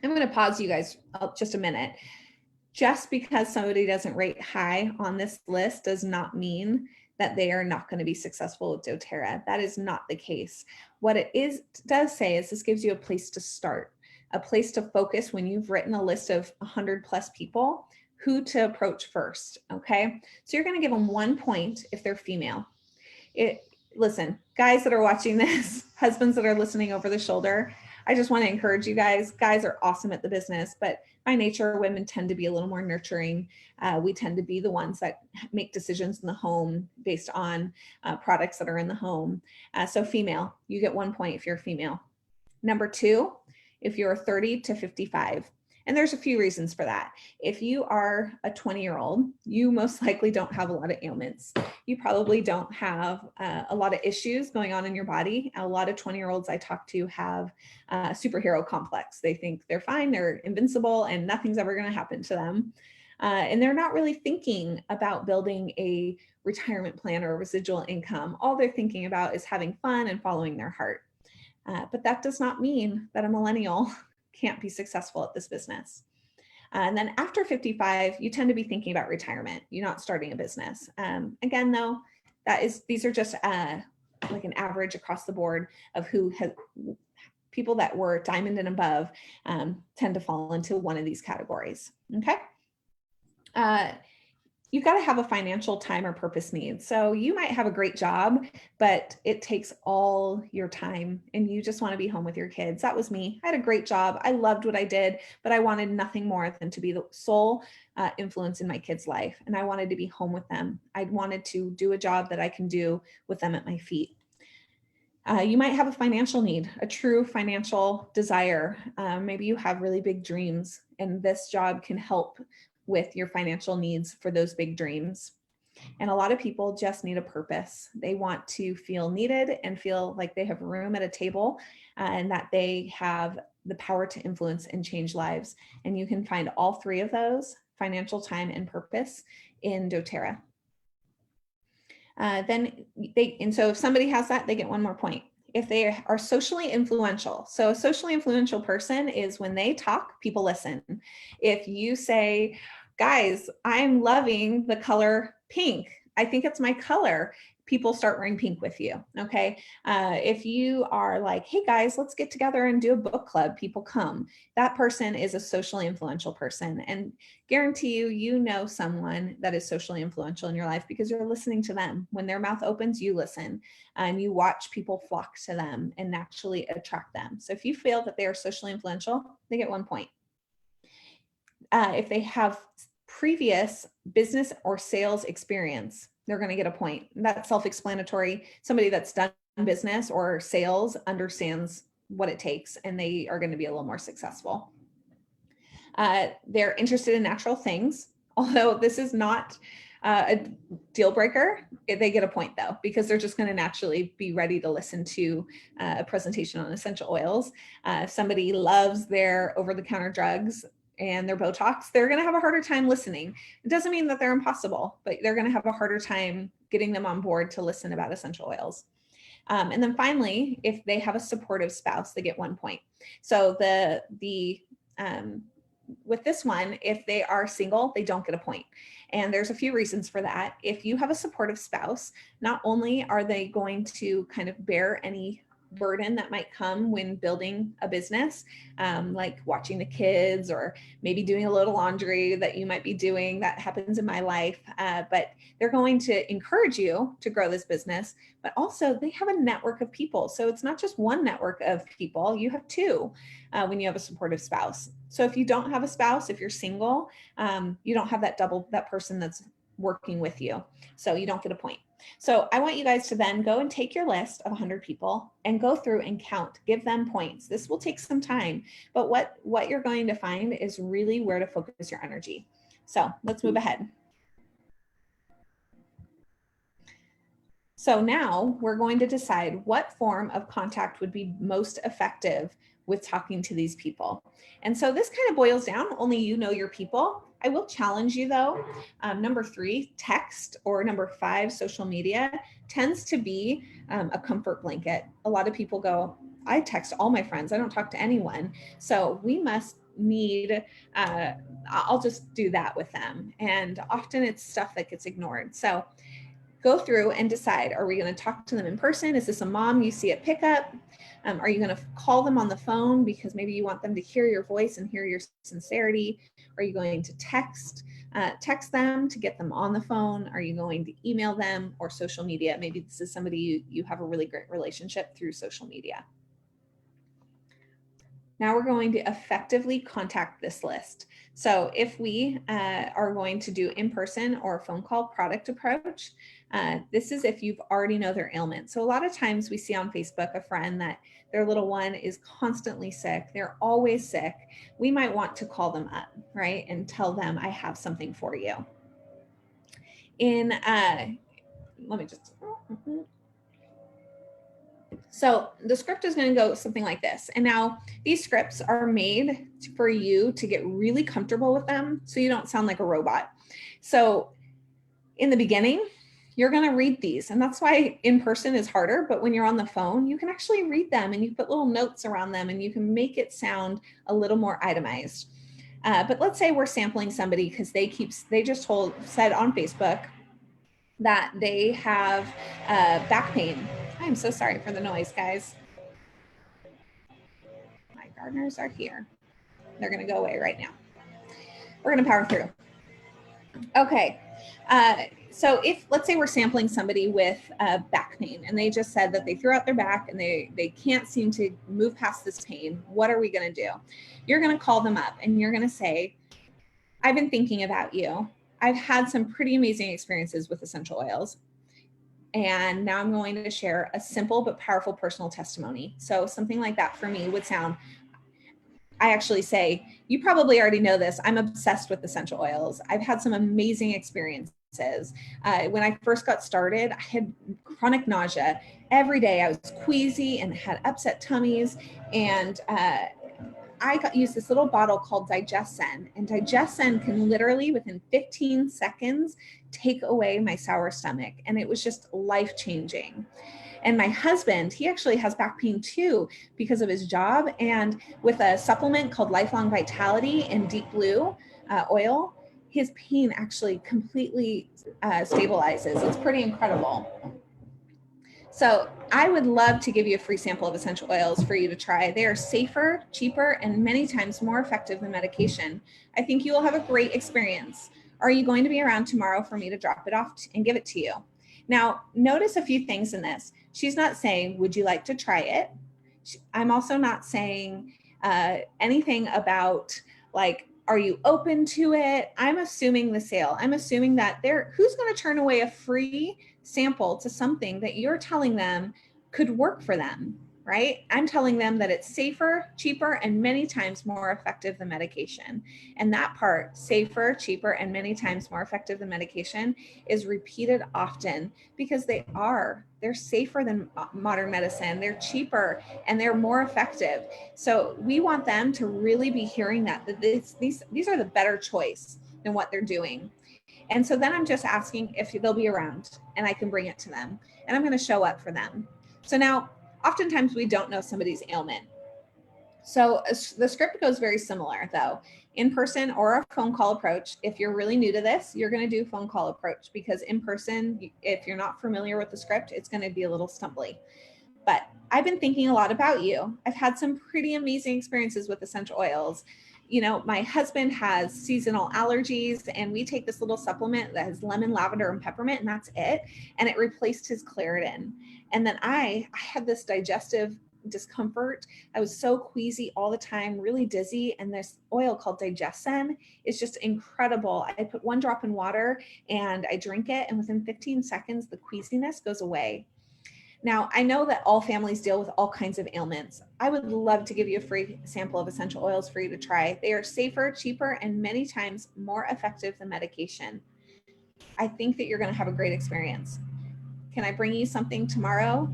I'm going to pause you guys just a minute. Just because somebody doesn't rate high on this list does not mean that they are not going to be successful with doTERRA. That is not the case. What it does say is this gives you a place to start, a place to focus when you've written a list of 100 plus people, who to approach first, okay? So you're gonna give them 1 point if they're female. Listen, guys that are watching this, husbands that are listening over the shoulder, I just wanna encourage you guys. Guys are awesome at the business, but by nature, women tend to be a little more nurturing. We tend to be the ones that make decisions in the home based on products that are in the home. So female, you get 1 point if you're a female. Number two, if you're 30 to 55. And there's a few reasons for that. If you are a 20-year-old, you most likely don't have a lot of ailments. You probably don't have a lot of issues going on in your body. A lot of 20-year-olds I talk to have a superhero complex. They think they're fine, they're invincible, and nothing's ever going to happen to them. And they're not really thinking about building a retirement plan or a residual income. All they're thinking about is having fun and following their heart. But that does not mean that a millennial can't be successful at this business. And then after 55, you tend to be thinking about retirement. You're not starting a business. Again, though, these are just like an average across the board of who has people that were diamond and above tend to fall into one of these categories. Okay. You've got to have a financial time or purpose need. So you might have a great job, but it takes all your time and you just want to be home with your kids. That was me. I had a great job. I loved what I did, but I wanted nothing more than to be the sole influence in my kids' life. And I wanted to be home with them. I wanted to do a job that I can do with them at my feet. You might have a financial need, a true financial desire. Maybe you have really big dreams and this job can help with your financial needs for those big dreams. And a lot of people just need a purpose. They want to feel needed and feel like they have room at a table and that they have the power to influence and change lives. And you can find all three of those, financial, time, and purpose, in doTERRA. So if somebody has that, they get 1 more point. If they are socially influential. So a socially influential person is when they talk, people listen. If you say, guys, I'm loving the color pink, I think it's my color, people start wearing pink with you, okay? If you are like, hey guys, let's get together and do a book club, people come. That person is a socially influential person, and guarantee you know someone that is socially influential in your life because you're listening to them. When their mouth opens, you listen and you watch people flock to them and naturally attract them. So if you feel that they are socially influential, they get 1 point. If they have previous business or sales experience, they're going to get a point. That's self-explanatory. Somebody that's done business or sales understands what it takes and they are going to be a little more successful. They're interested in natural things, although this is not a deal breaker. They get a point though, because they're just going to naturally be ready to listen to a presentation on essential oils. If somebody loves their over-the-counter drugs and their Botox, they're going to have a harder time listening. It doesn't mean that they're impossible, but they're going to have a harder time getting them on board to listen about essential oils. And then finally, if they have a supportive spouse, they get 1 point. So with this one, if they are single, they don't get a point. And there's a few reasons for that. If you have a supportive spouse, not only are they going to kind of bear any burden that might come when building a business, like watching the kids or maybe doing a little laundry that you might be doing. That happens in my life, but they're going to encourage you to grow this business, but also they have a network of people. So it's not just one network of people, you have two when you have a supportive spouse. So if you don't have a spouse, if you're single, you don't have that person that's working with you. So you don't get a point. So I want you guys to then go and take your list of 100 people and go through and count, give them points. This will take some time, but what you're going to find is really where to focus your energy. So let's move ahead. So now we're going to decide what form of contact would be most effective with talking to these people. And so this kind of boils down, only you know your people. I will challenge you though. Number 3, text, or number 5, social media, tends to be a comfort blanket. A lot of people go, I text all my friends, I don't talk to anyone. So we must need, I'll just do that with them. And often it's stuff that gets ignored. So go through and decide, are we going to talk to them in person? Is this a mom you see at pickup? Are you going to call them on the phone because maybe you want them to hear your voice and hear your sincerity? Are you going to text them to get them on the phone? Are you going to email them or social media? Maybe this is somebody you have a really great relationship through social media. Now we're going to effectively contact this list. So if we are going to do in-person or phone call product approach, this is if you've already know their ailment. So a lot of times we see on Facebook a friend that their little one is constantly sick. They're always sick. We might want to call them up, right? And tell them, I have something for you. So the script is going to go something like this. And now these scripts are made for you to get really comfortable with them so you don't sound like a robot. So in the beginning, you're going to read these. And that's why in person is harder. But when you're on the phone, you can actually read them and you put little notes around them and you can make it sound a little more itemized. But let's say we're sampling somebody because they just said on Facebook that they have back pain. I'm so sorry for the noise, guys. My gardeners are here. They're going to go away right now. We're going to power through. Okay. So let's say we're sampling somebody with back pain and they just said that they threw out their back and they can't seem to move past this pain. What are we going to do? You're going to call them up and you're going to say, I've been thinking about you. I've had some pretty amazing experiences with essential oils. And now I'm going to share a simple but powerful personal testimony. So something like that for me would sound, I actually say, you probably already know this. I'm obsessed with essential oils. I've had some amazing experiences. When I first got started, I had chronic nausea. Every day I was queasy and had upset tummies. And I used this little bottle called Digescen, and Digescen can literally within 15 seconds take away my sour stomach. And it was just life-changing. And my husband, he actually has back pain too because of his job. And with a supplement called Lifelong Vitality and Deep Blue oil, his pain actually completely stabilizes. It's pretty incredible. So I would love to give you a free sample of essential oils for you to try. They are safer, cheaper, and many times more effective than medication. I think you will have a great experience. Are you going to be around tomorrow for me to drop it off and give it to you? Now, notice a few things in this. She's not saying, would you like to try it? I'm also not saying anything about like, are you open to it? I'm assuming the sale. I'm assuming that who's going to turn away a free sample to something that you're telling them could work for them, right? I'm telling them that it's safer, cheaper, and many times more effective than medication. And that part, safer, cheaper, and many times more effective than medication, is repeated often because they're safer than modern medicine, they're cheaper, and they're more effective. So we want them to really be hearing that these are the better choice than what they're doing. And so then I'm just asking if they'll be around and I can bring it to them and I'm going to show up for them. So now, oftentimes we don't know somebody's ailment. So the script goes very similar though, in person or a phone call approach. If you're really new to this, you're going to do phone call approach, because in person, if you're not familiar with the script, it's going to be a little stumbly. But I've been thinking a lot about you. I've had some pretty amazing experiences with essential oils. You know, my husband has seasonal allergies, and we take this little supplement that has lemon, lavender, and peppermint, and that's it. And it replaced his Claritin. And then I had this digestive discomfort. I was so queasy all the time, really dizzy. And this oil called Digesten is just incredible. I put 1 drop in water and I drink it, and within 15 seconds, the queasiness goes away. Now, I know that all families deal with all kinds of ailments. I would love to give you a free sample of essential oils for you to try. They are safer, cheaper, and many times more effective than medication. I think that you're going to have a great experience. Can I bring you something tomorrow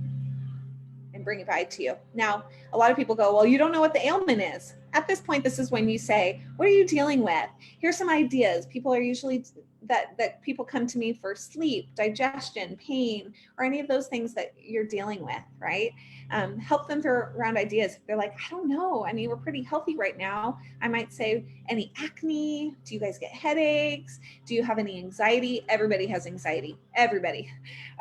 and bring it by to you? Now, a lot of people go, well, you don't know what the ailment is. At this point, this is when you say, what are you dealing with? Here's some ideas. People are usually that people come to me for sleep, digestion, pain, or any of those things that you're dealing with, right? Help them throw around ideas. They're like, I don't know. I mean, we're pretty healthy right now. I might say, any acne? Do you guys get headaches? Do you have any anxiety? Everybody has anxiety. Everybody.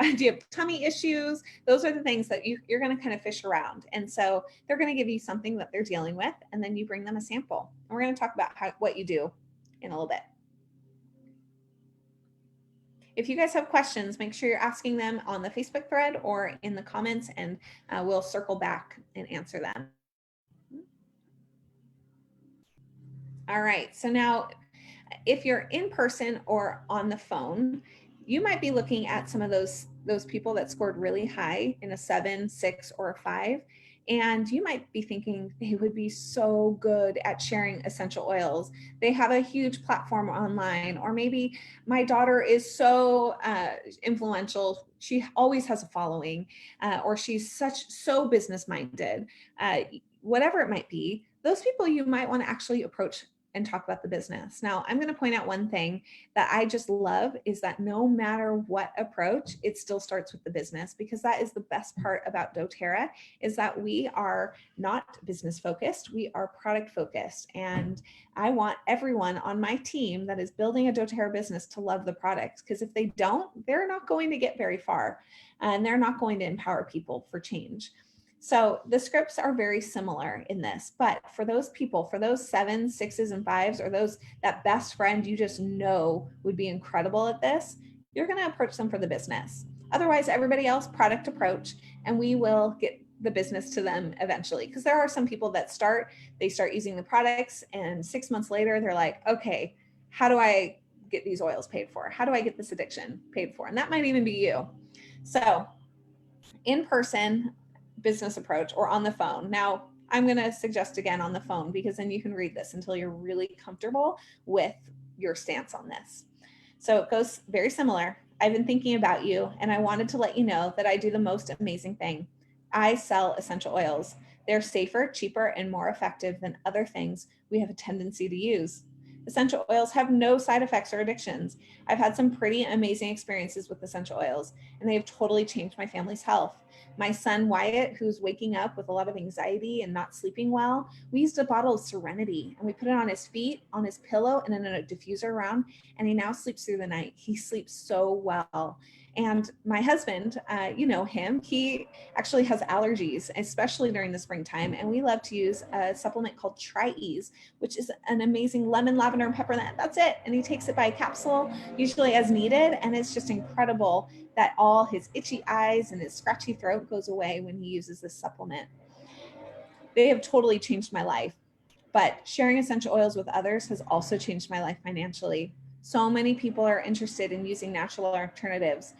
Do you have tummy issues? Those are the things that you're going to kind of fish around. And so they're going to give you something that they're dealing with, and then you bring them a sample. And we're going to talk about what you do in a little bit. If you guys have questions, make sure you're asking them on the Facebook thread or in the comments, and we'll circle back and answer them. All right, so now if you're in person or on the phone, you might be looking at some of those people that scored really high in a 7, 6, or a 5. And you might be thinking they would be so good at sharing essential oils. They have a huge platform online, or maybe my daughter is so influential. She always has a following, or she's so business minded. Whatever it might be, those people you might want to actually approach and talk about the business. Now, I'm going to point out one thing that I just love is that no matter what approach, it still starts with the business, because that is the best part about doTERRA, is that we are not business focused, we are product focused. And I want everyone on my team that is building a doTERRA business to love the products, because if they don't, they're not going to get very far, and they're not going to empower people for change. So the scripts are very similar in this, but for those people, for those 7s, 6s, and 5s, or that best friend you just know would be incredible at this, you're going to approach them for the business. Otherwise, everybody else, product approach, and we will get the business to them eventually. Because there are some people that start using the products, and 6 months later, they're like, okay, how do I get these oils paid for? How do I get this addiction paid for? And that might even be you. So in person, business approach, or on the phone. Now, I'm going to suggest again on the phone, because then you can read this until you're really comfortable with your stance on this. So it goes very similar. I've been thinking about you, and I wanted to let you know that I do the most amazing thing. I sell essential oils. They're safer, cheaper, and more effective than other things we have a tendency to use. Essential oils have no side effects or addictions. I've had some pretty amazing experiences with essential oils, and they have totally changed my family's health. My son Wyatt, who's waking up with a lot of anxiety and not sleeping well, we used a bottle of Serenity, and we put it on his feet, on his pillow, and in a diffuser around, and he now sleeps through the night. He sleeps so well. And my husband, you know him, he actually has allergies, especially during the springtime. And we love to use a supplement called Tri-Ease, which is an amazing lemon, lavender, and pepper. That's it. And he takes it by capsule, usually as needed. And it's just incredible that all his itchy eyes and his scratchy throat goes away when he uses this supplement. They have totally changed my life. But sharing essential oils with others has also changed my life financially. So many people are interested in using natural alternatives.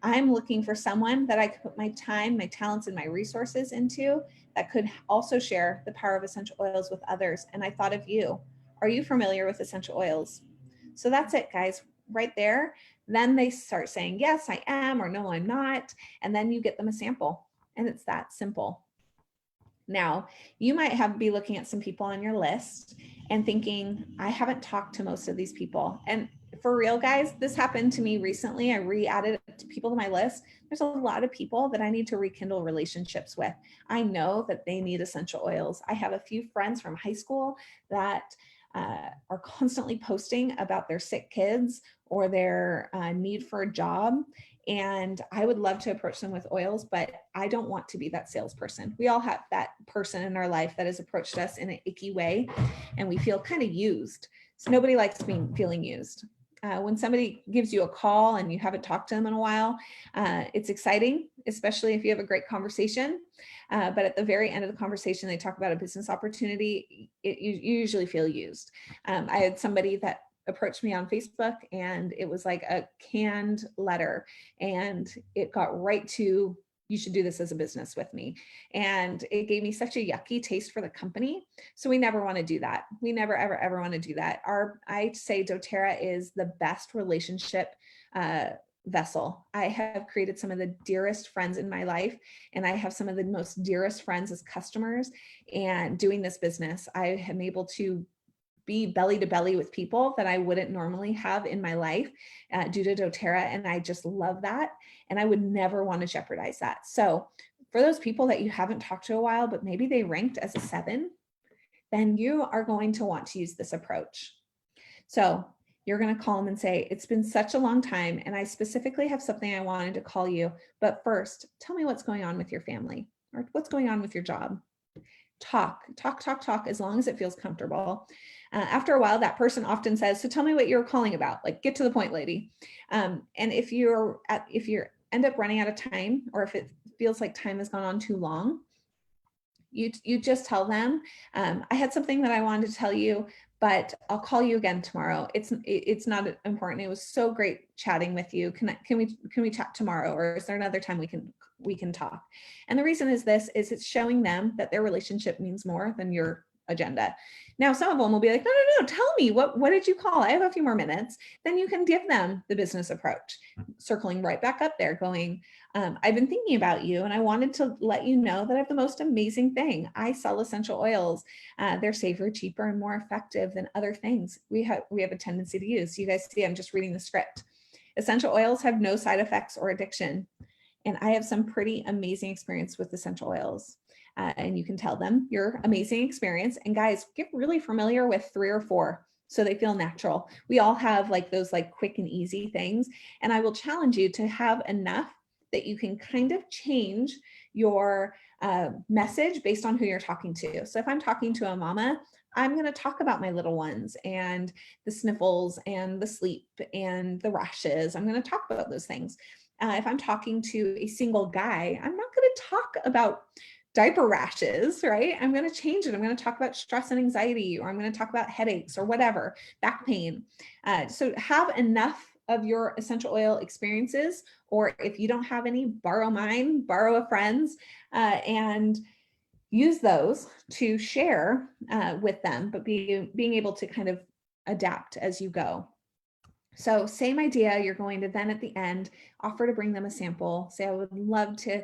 I'm looking for someone that I could put my time, my talents, and my resources into that could also share the power of essential oils with others. And I thought of you. Are you familiar with essential oils? So that's it, guys, right there. Then they start saying, yes, I am, or no, I'm not. And then you get them a sample. And it's that simple. Now, you might be looking at some people on your list and thinking, I haven't talked to most of these people. And for real, guys, this happened to me recently. I re-added people to my list. There's a lot of people that I need to rekindle relationships with. I know that they need essential oils. I have a few friends from high school that are constantly posting about their sick kids or their need for a job. And I would love to approach them with oils, but I don't want to be that salesperson. We all have that person in our life that has approached us in an icky way, and we feel kind of used. So nobody likes feeling used. When somebody gives you a call and you haven't talked to them in a while, it's exciting, especially if you have a great conversation. But at the very end of the conversation, they talk about a business opportunity. You usually feel used. I had somebody that approached me on Facebook, and it was like a canned letter, and it got right to, you should do this as a business with me. And it gave me such a yucky taste for the company. So we never want to do that. We never, ever, ever want to do that. I say doTERRA is the best relationship vessel. I have created some of the dearest friends in my life, and I have some of the most dearest friends as customers. And doing this business, I am able to be belly to belly with people that I wouldn't normally have in my life due to doTERRA. And I just love that. And I would never want to jeopardize that. So for those people that you haven't talked to a while, but maybe they ranked as a 7, then you are going to want to use this approach. So you're going to call them and say, it's been such a long time, and I specifically have something I wanted to call you. But first, tell me what's going on with your family, or what's going on with your job. Talk, as long as it feels comfortable. After a while, that person often says, so tell me what you're calling about, like, get to the point, lady. And if you end up running out of time, or if it feels like time has gone on too long, you just tell them, I had something that I wanted to tell you, but I'll call you again tomorrow. It's not important. It was so great chatting with you. Can we chat tomorrow? Or is there another time we can talk? And the reason is it's showing them that their relationship means more than your agenda. Now, some of them will be like, no, tell me, what did you call? I have a few more minutes. Then you can give them the business approach, circling right back up there going, I've been thinking about you, and I wanted to let you know that I have the most amazing thing. I sell essential oils. They're safer, cheaper, and more effective than other things we have a tendency to use. You guys see, I'm just reading the script. Essential oils have no side effects or addiction. And I have some pretty amazing experience with essential oils. And you can tell them your amazing experience. And guys, get really familiar with 3 or 4 so they feel natural. We all have like those like quick and easy things. And I will challenge you to have enough that you can kind of change your message based on who you're talking to. So if I'm talking to a mama, I'm going to talk about my little ones and the sniffles and the sleep and the rashes. I'm going to talk about those things. If I'm talking to a single guy, I'm not going to talk about diaper rashes, right? I'm going to change it. I'm going to talk about stress and anxiety, or I'm going to talk about headaches or whatever, back pain. So have enough of your essential oil experiences, or if you don't have any, borrow mine, borrow a friend's, and use those to share with them, but being able to kind of adapt as you go. So same idea, you're going to then at the end offer to bring them a sample. Say, I would love to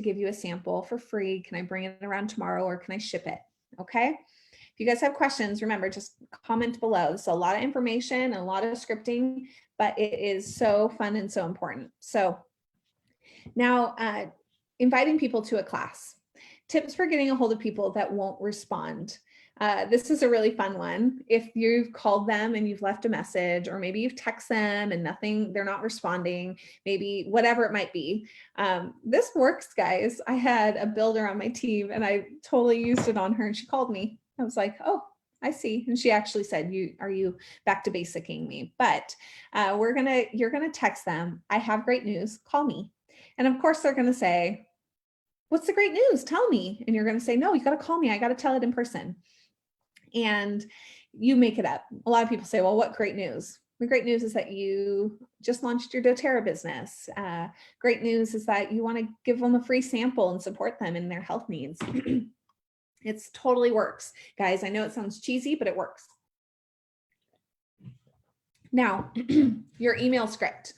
give you a sample for free. Can I bring it around tomorrow, or can I ship it? Okay. If you guys have questions, remember, just comment below. So a lot of information and a lot of scripting, but it is so fun and so important. So now inviting people to a class. Tips for getting a hold of people that won't respond. This is a really fun one. If you've called them and you've left a message, or maybe you've texted them and they're not responding, maybe whatever it might be. This works, guys. I had a builder on my team and I totally used it on her, and she called me. I was like, oh, I see. And she actually said, are you back to basicing me? But you're going to text them. I have great news. Call me. And of course they're going to say, what's the great news? Tell me. And you're going to say, no, you got to call me. I got to tell it in person. And you make it up. A lot of people say, well, what great news? The great news is that you just launched your doTERRA business. Great news is that you want to give them a free sample and support them in their health needs. It totally works. Guys, I know it sounds cheesy, but it works. Now, your email script.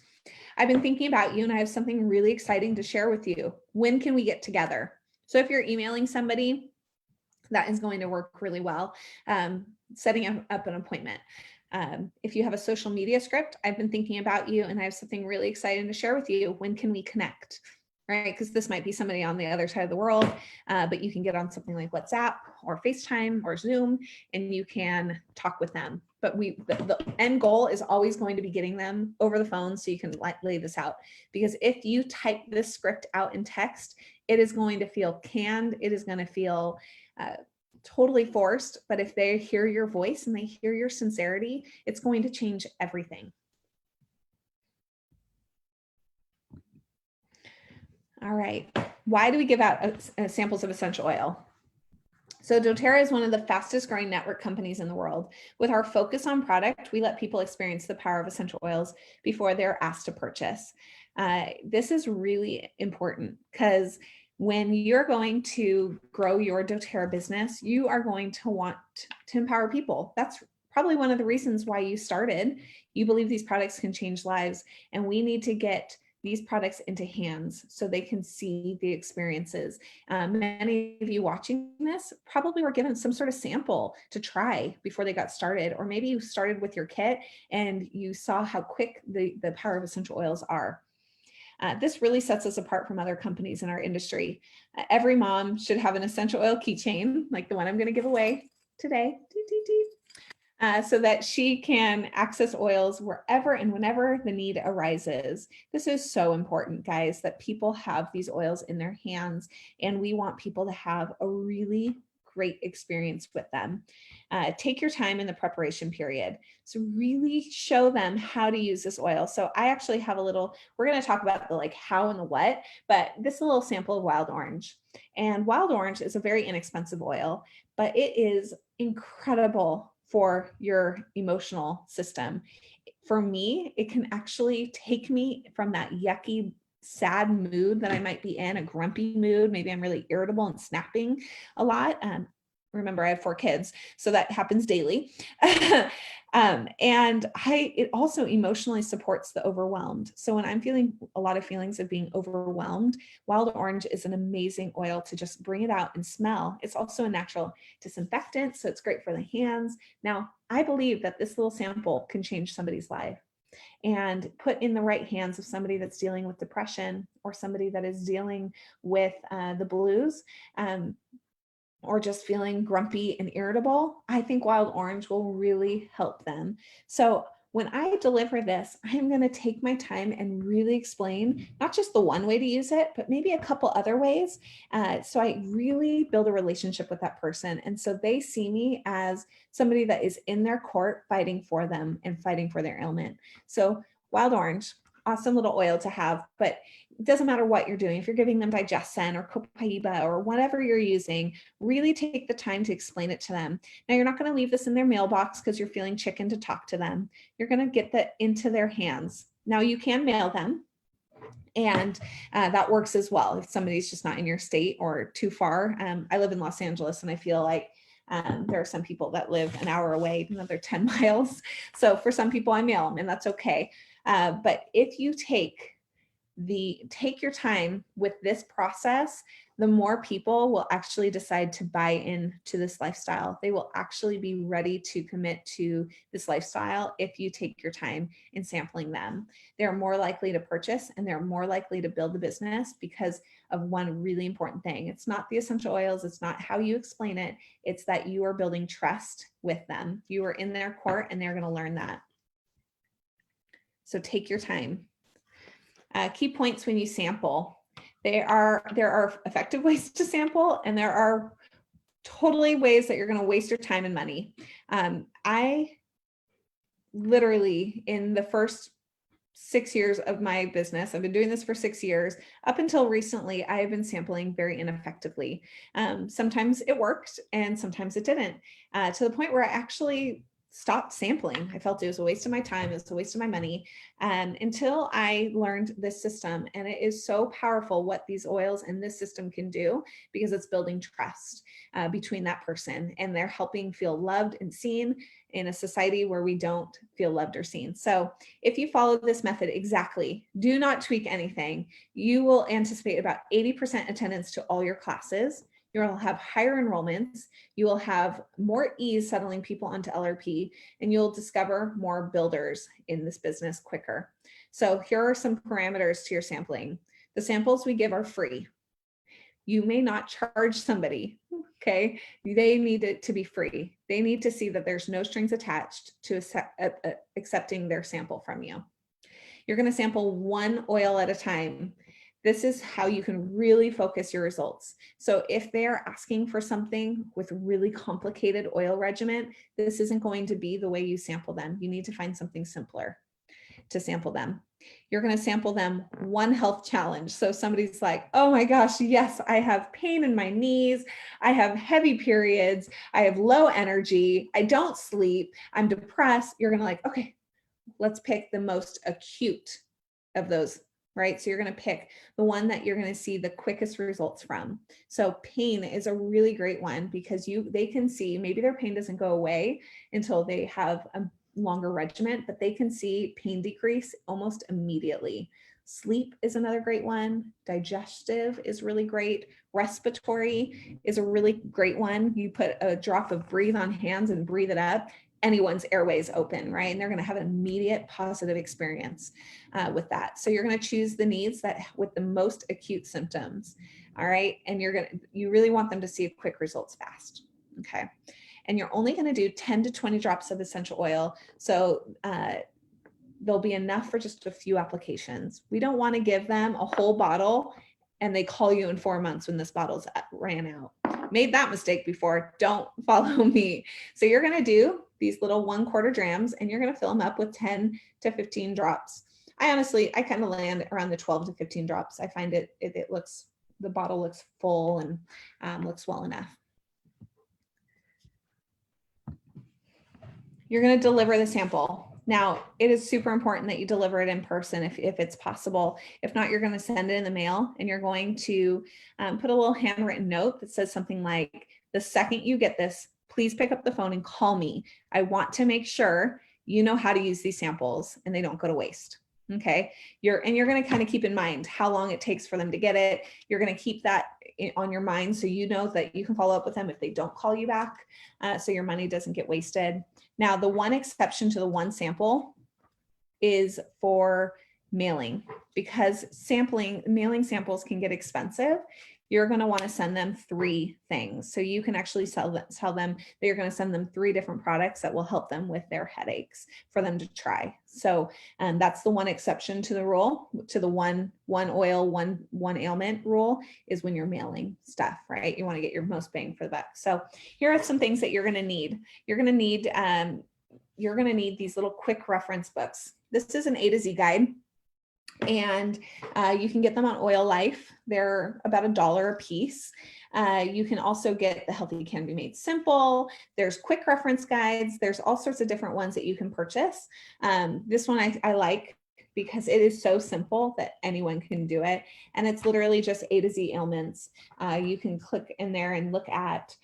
I've been thinking about you, and I have something really exciting to share with you. When can we get together? So if you're emailing somebody, that is going to work really well. Setting up an appointment. If you have a social media script, I've been thinking about you and I have something really exciting to share with you. When can we connect? Right? Because this might be somebody on the other side of the world, but you can get on something like WhatsApp or FaceTime or Zoom and you can talk with them. But the end goal is always going to be getting them over the phone so you can lay this out. Because if you type this script out in text, it is going to feel canned. It is going to feel totally forced. But if they hear your voice and they hear your sincerity, it's going to change everything. All right. Why do we give out samples of essential oil? So doTERRA is one of the fastest growing network companies in the world. With our focus on product, we let people experience the power of essential oils before they're asked to purchase. This is really important because when you're going to grow your doTERRA business, you are going to want to empower people. That's probably one of the reasons why you started. You believe these products can change lives, and we need to get these products into hands so they can see the experiences. Many of you watching this probably were given some sort of sample to try before they got started, or maybe you started with your kit and you saw how quick the power of essential oils are. This really sets us apart from other companies in our industry. Every mom should have an essential oil keychain, like the one I'm going to give away today. So that she can access oils wherever and whenever the need arises. This is so important, guys, that people have these oils in their hands, and we want people to have a really great experience with them. Take your time in the preparation period. So really show them how to use this oil. So I actually have a little, we're going to talk about the like how and the what, but this is a little sample of wild orange. And wild orange is a very inexpensive oil, but it is incredible for your emotional system. For me, it can actually take me from that yucky, sad mood that I might be in, a grumpy mood. Maybe I'm really irritable and snapping a lot. Remember, I have 4 kids, so that happens daily. And it also emotionally supports the overwhelmed. So when I'm feeling a lot of feelings of being overwhelmed, wild orange is an amazing oil to just bring it out and smell. It's also a natural disinfectant, so it's great for the hands. Now, I believe that this little sample can change somebody's life, and put in the right hands of somebody that's dealing with depression or somebody that is dealing with the blues. Or just feeling grumpy and irritable, I think wild orange will really help them. So when I deliver this, I'm going to take my time and really explain not just the one way to use it, but maybe a couple other ways. So I really build a relationship with that person. And so they see me as somebody that is in their court fighting for them and fighting for their ailment. So wild orange, awesome little oil to have, but it doesn't matter what you're doing. If you're giving them Digestion or Copaiba or whatever you're using, really take the time to explain it to them. Now, you're not going to leave this in their mailbox because you're feeling chicken to talk to them. You're going to get that into their hands. Now, you can mail them, and that works as well if somebody's just not in your state or too far. I live in Los Angeles, and I feel like there are some people that live an hour away, another 10 miles. So for some people, I mail them, and that's okay. But if you take your time with this process, the more people will actually decide to buy into this lifestyle. They will actually be ready to commit to this lifestyle if you take your time in sampling them. They're more likely to purchase, and they're more likely to build the business because of one really important thing. It's not the essential oils. It's not how you explain it. It's that you are building trust with them. You are in their court, and they're going to learn that. So take your time. Key points when you sample. There are effective ways to sample, and there are totally ways that you're going to waste your time and money. I literally, in the first 6 years of my business, I've been doing this for 6 years. Up until recently, I have been sampling very ineffectively. Sometimes it worked and sometimes it didn't, to the point where I actually stopped sampling. I felt it was a waste of my time. It was a waste of my money. Until I learned this system, and it is so powerful what these oils and this system can do, because it's building trust between that person, and they're helping feel loved and seen in a society where we don't feel loved or seen. So if you follow this method exactly, do not tweak anything, you will anticipate about 80% attendance to all your classes. you'll have higher enrollments, you will have more ease settling people onto LRP, and you'll discover more builders in this business quicker. So here are some parameters to your sampling. The samples we give are free. You may not charge somebody, okay? They need it to be free. They need to see that there's no strings attached to accepting their sample from you. You're going to sample one oil at a time. This is how you can really focus your results. So if they're asking for something with really complicated oil regimen, this isn't going to be the way you sample them. You need to find something simpler to sample them. You're going to sample them one health challenge. So somebody's like, oh my gosh, yes, I have pain in my knees. I have heavy periods. I have low energy. I don't sleep. I'm depressed. You're going to like, okay, let's pick the most acute of those, right? So you're going to pick the one that you're going to see the quickest results from. So pain is a really great one because they can see maybe their pain doesn't go away until they have a longer regimen, but they can see pain decrease almost immediately. Sleep is another great one. Digestive is really great. Respiratory is a really great one. You put a drop of breathe on hands and breathe it up, anyone's airways open, right? And they're going to have an immediate positive experience with that. So you're going to choose the needs that with the most acute symptoms. All right. And you really want them to see quick results fast. Okay. And you're only going to do 10 to 20 drops of essential oil. So there'll be enough for just a few applications. We don't want to give them a whole bottle and they call you in 4 months when this bottle's ran out. Made that mistake before. Don't follow me. So you're going to do these little 1/4 drams and you're going to fill them up with 10 to 15 drops. I kind of land around the 12 to 15 drops. I find the bottle looks full and looks well enough. You're going to deliver the sample. Now, it is super important that you deliver it in person if it's possible. If not, you're going to send it in the mail and you're going to put a little handwritten note that says something like, the second you get this, please pick up the phone and call me. I want to make sure you know how to use these samples and they don't go to waste. Okay. You're going to kind of keep in mind how long it takes for them to get it. You're going to keep that on your mind so you know that you can follow up with them if they don't call you back, so your money doesn't get wasted. Now, the one exception to the one sample is for mailing, because mailing samples can get expensive. You're going to want to send them 3 things. So you can actually tell them that you're going to send them 3 different products that will help them with their headaches for them to try. So that's the one exception to the rule, to the one oil, one ailment rule, is when you're mailing stuff, right? You want to get your most bang for the buck. So here are some things that you're going to need. You're going to need these little quick reference books. This is an A to Z guide. And you can get them on Oil Life. They're about $1 a piece. You can also get The Healthy Can Be Made Simple. There's quick reference guides. There's all sorts of different ones that you can purchase. This one I like because it is so simple that anyone can do it. And it's literally just A to Z ailments. You can click in there and look at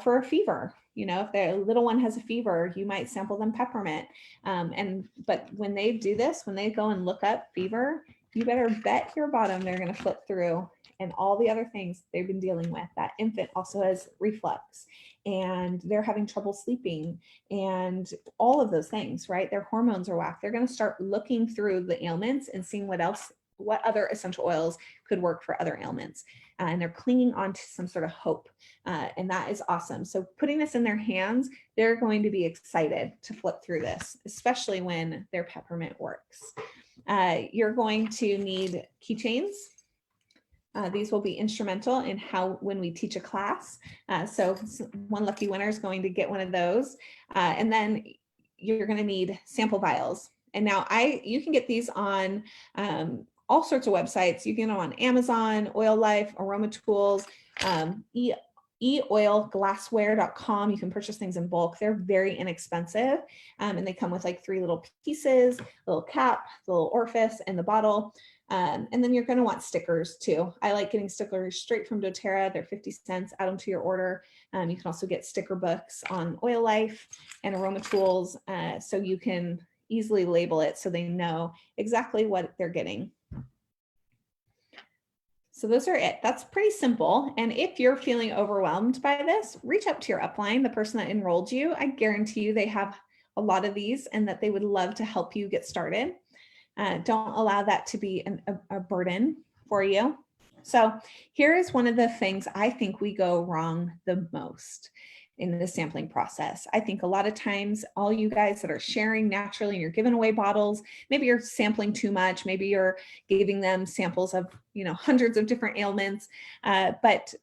for a fever. You know, if the little one has a fever, you might sample them peppermint. But when they do this, when they go and look up fever, you better bet your bottom they're going to flip through and all the other things they've been dealing with. That infant also has reflux and they're having trouble sleeping and all of those things, right? Their hormones are whacked. They're going to start looking through the ailments and seeing what other essential oils could work for other ailments. And they're clinging on to some sort of hope. And that is awesome. So putting this in their hands, they're going to be excited to flip through this, especially when their peppermint works. You're going to need keychains. These will be instrumental in when we teach a class. So one lucky winner is going to get one of those. And then you're going to need sample vials. And now you can get these on all sorts of websites. You can go on Amazon, Oil Life, Aroma Tools, eoilglassware.com. You can purchase things in bulk. They're very inexpensive. And they come with like 3 little pieces, little cap, the little orifice, and the bottle. And then you're going to want stickers too. I like getting stickers straight from doTERRA. They're 50 cents. Add them to your order. You can also get sticker books on Oil Life and Aroma Tools, so you can easily label it so they know exactly what they're getting. So those are it. That's pretty simple. And if you're feeling overwhelmed by this, reach out to your upline, the person that enrolled you. I guarantee you they have a lot of these and that they would love to help you get started. Don't allow that to be a burden for you. So here is one of the things I think we go wrong the most in the sampling process. I think a lot of times all you guys that are sharing naturally and you're giving away bottles, maybe you're sampling too much, maybe you're giving them samples of, hundreds of different ailments, but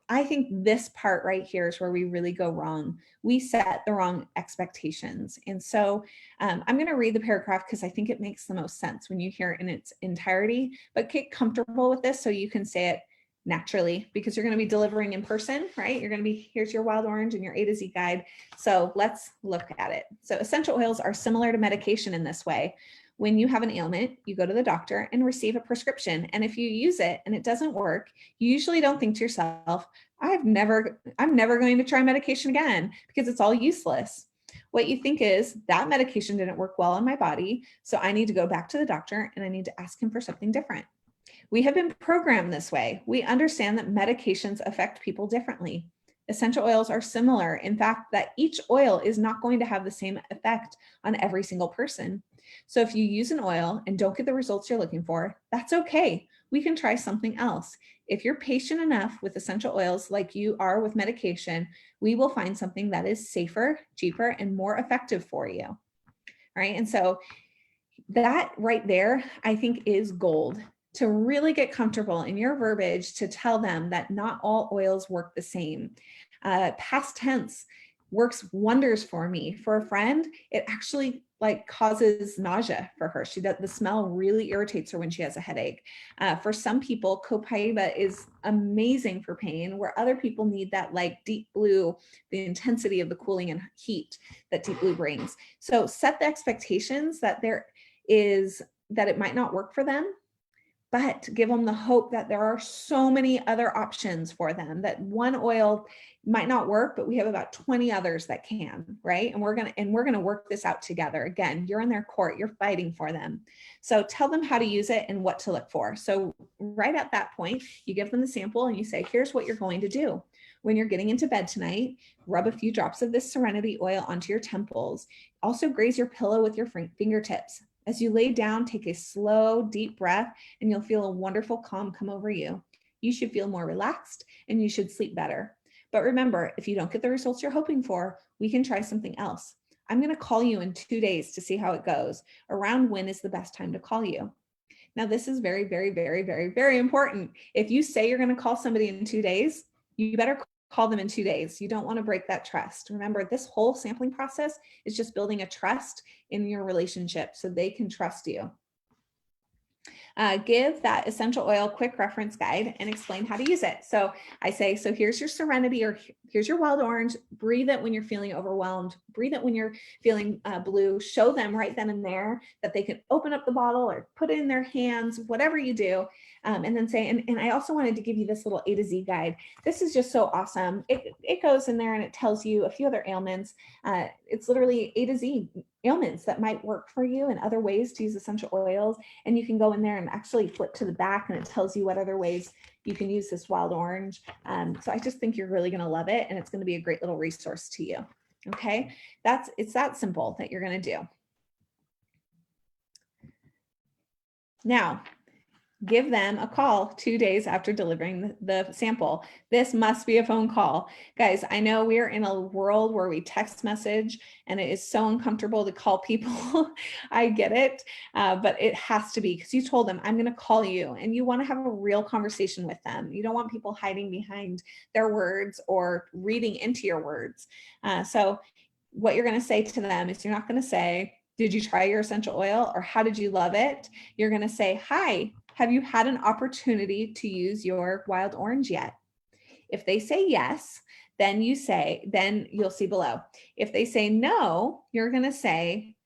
I think this part right here is where we really go wrong. We set the wrong expectations. And so I'm going to read the paragraph because I think it makes the most sense when you hear it in its entirety, but get comfortable with this so you can say it naturally because you're going to be delivering in person, right? You're going to be, here's your wild orange and your A to Z guide. So let's look at it. So essential oils are similar to medication in this way. When you have an ailment, you go to the doctor and receive a prescription. And if you use it and it doesn't work, you usually don't think to yourself, I'm never going to try medication again because it's all useless. What you think is that medication didn't work well in my body, so I need to go back to the doctor and I need to ask him for something different. We have been programmed this way. We understand that medications affect people differently. Essential oils are similar. In fact, that each oil is not going to have the same effect on every single person. So if you use an oil and don't get the results you're looking for, that's okay. We can try something else. If you're patient enough with essential oils like you are with medication, we will find something that is safer, cheaper, and more effective for you. All right. And so that right there, I think is gold to really get comfortable in your verbiage to tell them that not all oils work the same. Past tense works wonders for me. For a friend, it actually causes nausea for her. The smell really irritates her when she has a headache. For some people, copaiba is amazing for pain, where other people need that deep blue, the intensity of the cooling and heat that deep blue brings. So set the expectations that that it might not work for them, but give them the hope that there are so many other options for them, that one oil might not work, but we have about 20 others that can, right? And we're going to work this out together. Again, you're in their court, you're fighting for them. So tell them how to use it and what to look for. So right at that point, you give them the sample and you say, here's what you're going to do. When you're getting into bed tonight, rub a few drops of this Serenity oil onto your temples. Also graze your pillow with your fingertips. As you lay down, take a slow, deep breath, and you'll feel a wonderful calm come over you. You should feel more relaxed and you should sleep better. But remember, if you don't get the results you're hoping for, we can try something else. I'm going to call you in 2 days to see how it goes. Around when is the best time to call you? Now, this is very, very, very, very, very important. If you say you're going to call somebody in 2 days, you better call them in 2 days. You don't want to break that trust. Remember, this whole sampling process is just building a trust in your relationship so they can trust you. Give that essential oil quick reference guide and explain how to use it. So I say, so here's your Serenity or here's your wild orange. Breathe it when you're feeling overwhelmed. Breathe it when you're feeling blue. Show them right then and there that they can open up the bottle or put it in their hands, whatever you do. And then say, and I also wanted to give you this little A to Z guide. This is just so awesome. It goes in there and it tells you a few other ailments. It's literally A to Z ailments that might work for you and other ways to use essential oils. And you can go in there and actually flip to the back and it tells you what other ways you can use this wild orange. So I just think you're really going to love it. And it's going to be a great little resource to you. Okay. It's that simple that you're going to do. Now, give them a call 2 days after delivering the sample. This must be a phone call. Guys, I know we're in a world where we text message and it is so uncomfortable to call people. I get it, but it has to be because you told them, I'm going to call you, and you want to have a real conversation with them. You don't want people hiding behind their words or reading into your words. So what you're going to say to them is, you're not going to say, did you try your essential oil or how did you love it? You're going to say, hi, have you had an opportunity to use your wild orange yet? If they say yes, then you'll see below. If they say no, you're going to say,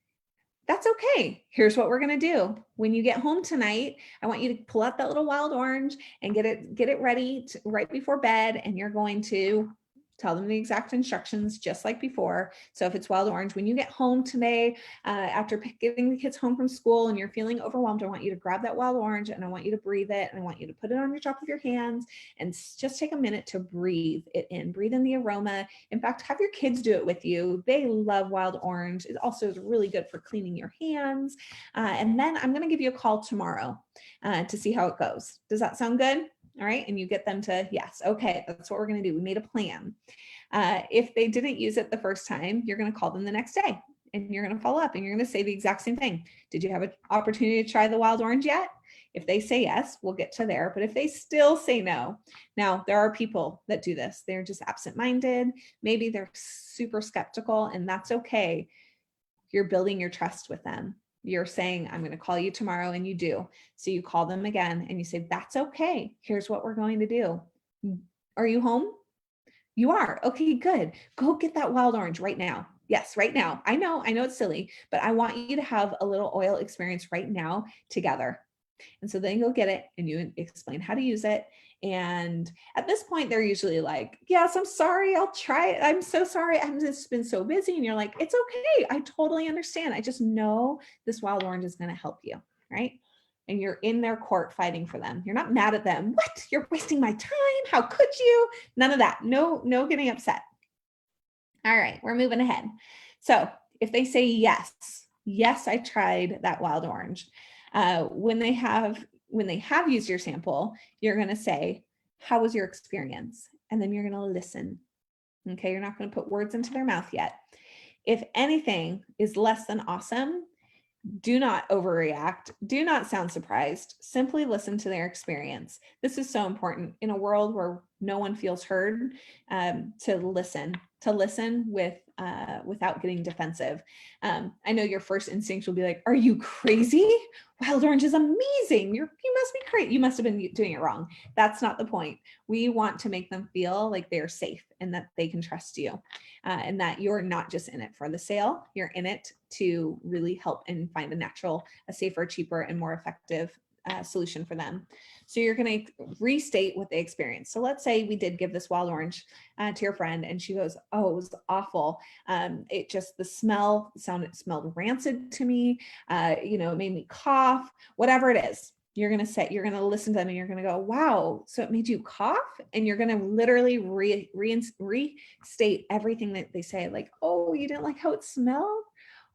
that's okay. Here's what we're going to do. When you get home tonight, I want you to pull out that little wild orange and get it ready right before bed. And you're going to Tell them the exact instructions, just like before. So if it's wild orange, when you get home today, after getting the kids home from school and you're feeling overwhelmed, I want you to grab that wild orange and I want you to breathe it. And I want you to put it on your top of your hands and just take a minute to breathe it in. Breathe in the aroma. In fact, have your kids do it with you. They love wild orange. It also is really good for cleaning your hands. And then I'm going to give you a call tomorrow to see how it goes. Does that sound good? All right. And you get them to, yes, okay, that's what we're going to do. We made a plan. If they didn't use it the first time, you're going to call them the next day and you're going to follow up and you're going to say the exact same thing. Did you have an opportunity to try the wild orange yet? If they say yes, we'll get to there. But if they still say no, now there are people that do this. They're just absent-minded. Maybe they're super skeptical, and that's okay. You're building your trust with them. You're saying, I'm going to call you tomorrow, and you do. So you call them again and you say, that's okay. Here's what we're going to do. Are you home? You are. Okay, good. Go get that wild orange right now. Yes, right now. I know it's silly, but I want you to have a little oil experience right now together. And so then you'll get it and you explain how to use it. And at this point, they're usually like, yes, I'm sorry, I'll try it. I'm so sorry. I've just been so busy. And you're like, it's okay. I totally understand. I just know this wild orange is going to help you, right? And you're in their court fighting for them. You're not mad at them. What? You're wasting my time. How could you? None of that. No getting upset. All right, we're moving ahead. So if they say yes, I tried that wild orange. When they have used your sample, you're going to say, how was your experience? And then you're going to listen. Okay, you're not going to put words into their mouth yet. If anything is less than awesome, do not overreact. Do not sound surprised. Simply listen to their experience. This is so important in a world where no one feels heard, to listen with without getting defensive. I know your first instinct will be like, are you crazy? Wild orange is amazing. You must be crazy. You must have been doing it wrong. That's not the point. We want to make them feel like they're safe and that they can trust you, and that you're not just in it for the sale. You're in it to really help and find a safer, cheaper, and more effective solution for them. So you're going to restate what they experienced. So let's say we did give this wild orange to your friend and she goes, oh, it was awful. The smell smelled rancid to me. It made me cough, whatever it is. You're going to listen to them and you're going to go, wow, so it made you cough? And you're going to literally restate everything that they say, like, oh, you didn't like how it smelled?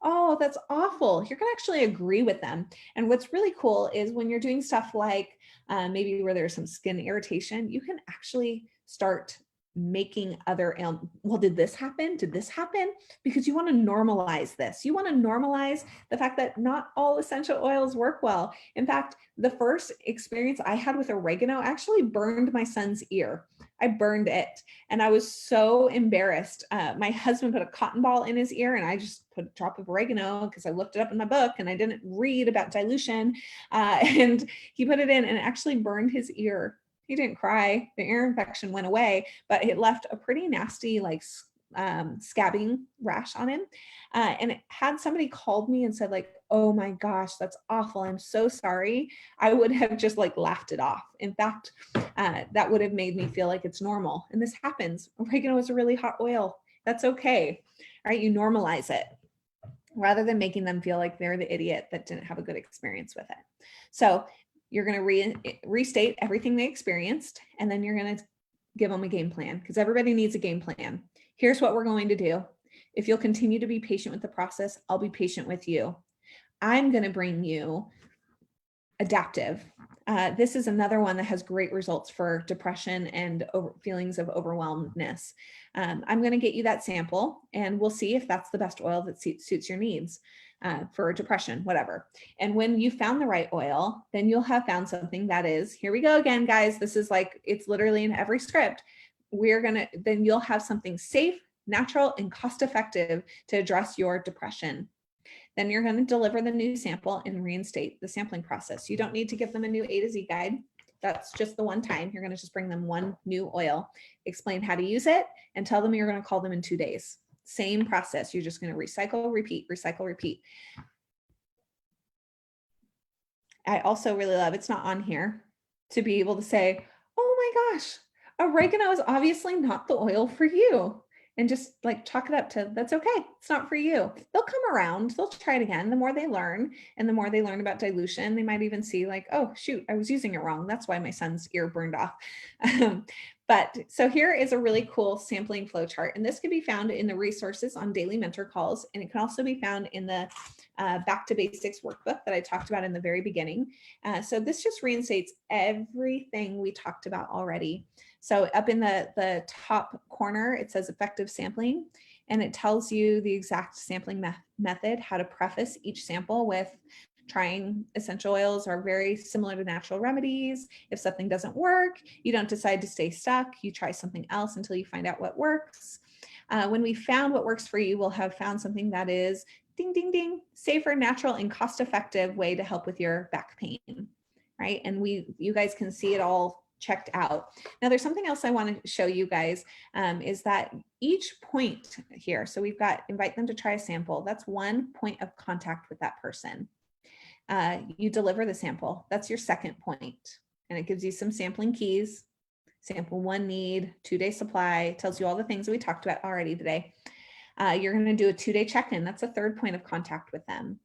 Oh, that's awful. You're going to actually agree with them. And what's really cool is when you're doing stuff like maybe where there's some skin irritation, you can actually start making well, did this happen? Did this happen? Because you want to normalize this. You want to normalize the fact that not all essential oils work well. In fact, the first experience I had with oregano actually burned my son's ear. I burned it and I was so embarrassed. My husband put a cotton ball in his ear and I just put a drop of oregano because I looked it up in my book and I didn't read about dilution. And he put it in and it actually burned his ear. He didn't cry. The ear infection went away, but it left a pretty nasty, scabbing rash on him. And had somebody called me and said like, oh my gosh, that's awful. I'm so sorry. I would have just laughed it off. In fact, that would have made me feel like it's normal. And this happens. Oregano is a really hot oil. That's okay. All right. You normalize it rather than making them feel like they're the idiot that didn't have a good experience with it. So you're going to restate everything they experienced, and then you're going to give them a game plan because everybody needs a game plan. Here's what we're going to do. If you'll continue to be patient with the process, I'll be patient with you. I'm going to bring you adaptive. This is another one that has great results for depression and feelings of overwhelmedness. I'm going to get you that sample and we'll see if that's the best oil that suits your needs for depression, whatever. And when you found the right oil, then you'll have found something that is, here we go again, guys. This is it's literally in every script. Then you'll have something safe, natural, and cost-effective to address your depression. Then you're going to deliver the new sample and reinstate the sampling process. You don't need to give them a new A to Z guide. That's just the one time. You're going to just bring them one new oil, explain how to use it, and tell them you're going to call them in 2 days. Same process. You're just going to recycle, repeat, recycle, repeat. I also really love, it's not on here, to be able to say, oh my gosh, Oregano is obviously not the oil for you. And just like chalk it up to that's okay. It's not for you. They'll come around, they'll try it again. The more they learn and the more they learn about dilution, they might even see like, oh, shoot, I was using it wrong. That's why my son's ear burned off. But so here is a really cool sampling flow chart. And this can be found in the resources on daily mentor calls. And it can also be found in the Back to Basics workbook that I talked about in the very beginning. So this just reinstates everything we talked about already. So up in the top corner, it says effective sampling, and it tells you the exact sampling method, how to preface each sample with trying essential oils are very similar to natural remedies. If something doesn't work, you don't decide to stay stuck. You try something else until you find out what works. When we found what works for you, we'll have found something that is ding, ding, ding, safer, natural, and cost-effective way to help with your back pain, right? And you guys can see it all checked out. Now there's something else I want to show you guys is that each point here, so we've got invite them to try a sample. That's one point of contact with that person. You deliver the sample. That's your second point. And it gives you some sampling keys. Sample 1 need, 2-day supply, tells you all the things that we talked about already today. You're going to do a 2-day check-in. That's a third point of contact with them.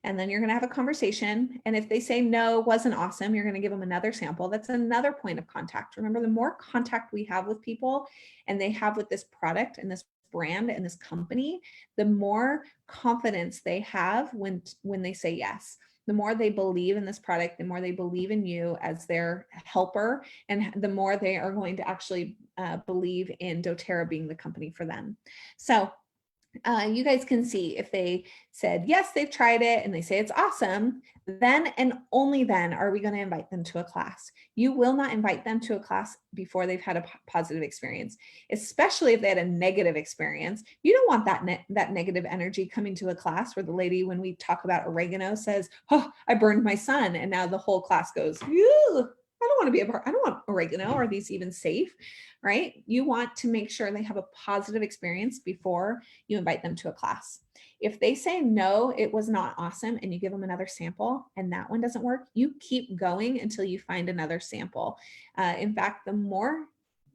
And then you're going to have a conversation. And if they say no, wasn't awesome, you're going to give them another sample. That's another point of contact. Remember, the more contact we have with people and they have with this product and this brand and this company, the more confidence they have when they say yes. The more they believe in this product, the more they believe in you as their helper, and the more they are going to actually believe in doTERRA being the company for them. So you guys can see if they said, yes, they've tried it and they say it's awesome, then and only then are we going to invite them to a class. You will not invite them to a class before they've had a positive experience, especially if they had a negative experience. You don't want that negative energy coming to a class where the lady, when we talk about oregano, says, oh, I burned my son. And now the whole class goes, ew, I don't want to be a part. I don't want oregano. Are these even safe? Right? You want to make sure they have a positive experience before you invite them to a class. If they say no, it was not awesome, and you give them another sample and that one doesn't work, you keep going until you find another sample. In fact, the more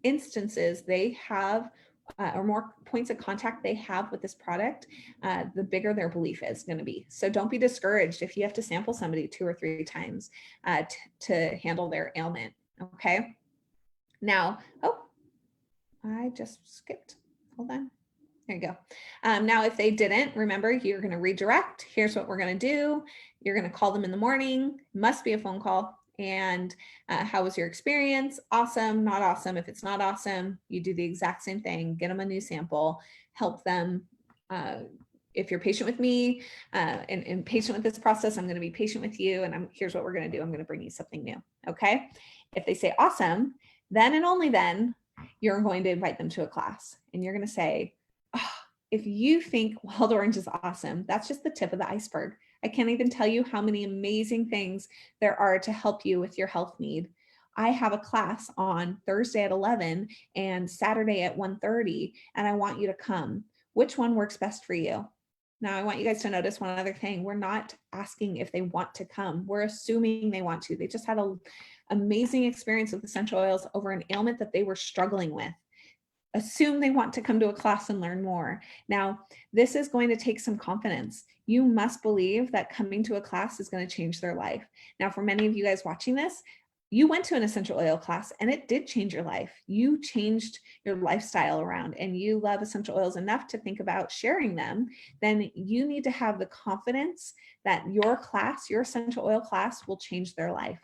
instances they have or more points of contact they have with this product, the bigger their belief is going to be. So don't be discouraged if you have to sample somebody 2 or 3 times to handle their ailment. Okay. Now, oh, I just skipped. Hold on. There you go. Now, if they didn't, remember, you're going to redirect. Here's what we're going to do. You're going to call them in the morning. Must be a phone call. And how was your experience? Awesome, not awesome. If it's not awesome, you do the exact same thing. Get them a new sample. Help them. If you're patient with me and patient with this process, I'm going to be patient with you. And here's what we're going to do. I'm going to bring you something new. Okay. If they say awesome, then and only then you're going to invite them to a class. And you're going to say, oh, if you think wild orange is awesome, that's just the tip of the iceberg. I can't even tell you how many amazing things there are to help you with your health need. I have a class on Thursday at 11 and Saturday at 1:30, and I want you to come. Which one works best for you? Now, I want you guys to notice one other thing. We're not asking if they want to come. We're assuming they want to. They just had an amazing experience with essential oils over an ailment that they were struggling with. Assume they want to come to a class and learn more. Now, this is going to take some confidence. You must believe that coming to a class is going to change their life. Now, for many of you guys watching this, you went to an essential oil class and it did change your life. You changed your lifestyle around and you love essential oils enough to think about sharing them. Then you need to have the confidence that your class, your essential oil class, will change their life.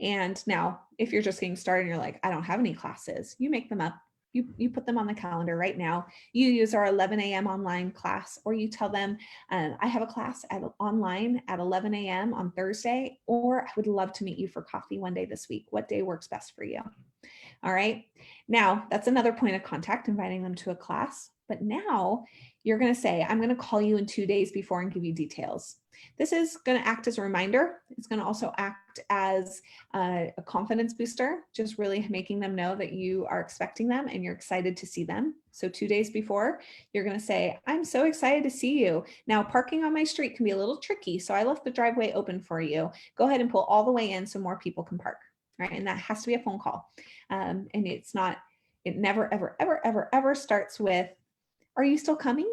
And now, if you're just getting started and you're like, I don't have any classes, you make them up. You put them on the calendar right now. You use our 11 a.m. online class, or you tell them, I have a class online at 11 a.m. on Thursday, or I would love to meet you for coffee one day this week. What day works best for you? All right. Now, that's another point of contact, inviting them to a class. But now you're going to say, I'm going to call you in 2 days before and give you details. This is going to act as a reminder. It's going to also act as a confidence booster, just really making them know that you are expecting them and you're excited to see them. So 2 days before, you're going to say, I'm so excited to see you. Now, parking on my street can be a little tricky, so I left the driveway open for you. Go ahead and pull all the way in so more people can park. right? And that has to be a phone call. And it never, ever, ever, ever, ever starts with, are you still coming?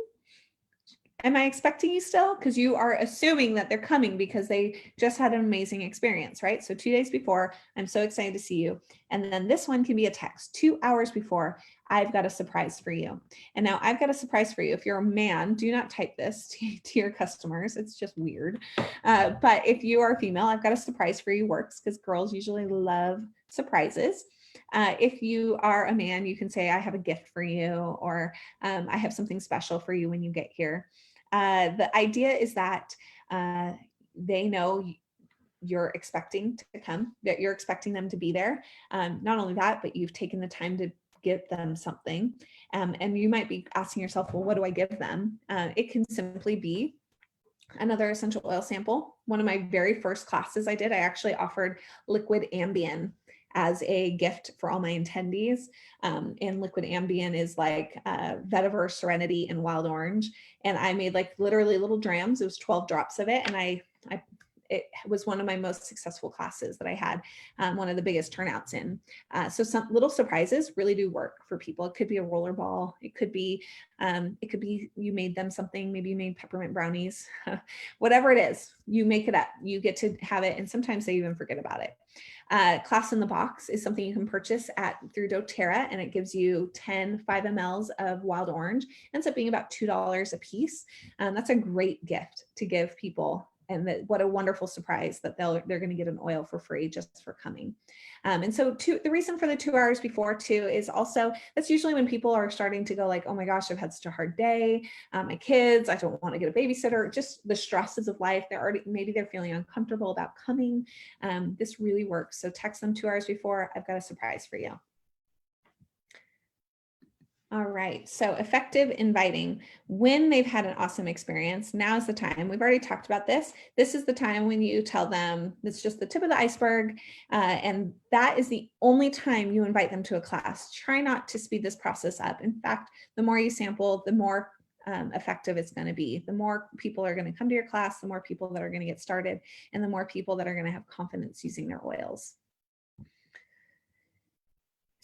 Am I expecting you still? Because you are assuming that they're coming because they just had an amazing experience, right? So 2 days before, I'm so excited to see you. And then this one can be a text 2 hours before, I've got a surprise for you. And now I've got a surprise for you. If you're a man, do not type this to your customers. It's just weird. But if you are a female, I've got a surprise for you works because girls usually love surprises. If you are a man, you can say, I have a gift for you, or I have something special for you when you get here. The idea is that they know you're expecting to come, that you're expecting them to be there. Not only that, but you've taken the time to give them something. And you might be asking yourself, well, what do I give them? It can simply be another essential oil sample. One of my very first classes I did, I actually offered liquid Ambien as a gift for all my attendees. And liquid Ambien is like vetiver, serenity, and wild orange. And I made like literally little drams. It was 12 drops of it. And it was one of my most successful classes that I had, one of the biggest turnouts in. So some little surprises really do work for people. It could be a roller ball. It could be you made them something. Maybe you made peppermint brownies. Whatever it is, you make it up. You get to have it, and sometimes they even forget about it. Class in the Box is something you can purchase through doTERRA, and it gives you 10 5 mLs of wild orange. It ends up being about $2 a piece. That's a great gift to give people. And what a wonderful surprise that they're going to get an oil for free just for coming. And so the reason for the 2 hours before too is also, that's usually when people are starting to go like, oh my gosh, I've had such a hard day. My kids, I don't want to get a babysitter, just the stresses of life. Maybe they're feeling uncomfortable about coming. This really works. So text them 2 hours before, I've got a surprise for you. All right, so effective inviting. When they've had an awesome experience, now is the time. We've already talked about this. This is the time when you tell them it's just the tip of the iceberg, and that is the only time you invite them to a class. Try not to speed this process up. In fact, the more you sample, the more effective it's going to be. The more people are going to come to your class, the more people that are going to get started, and the more people that are going to have confidence using their oils.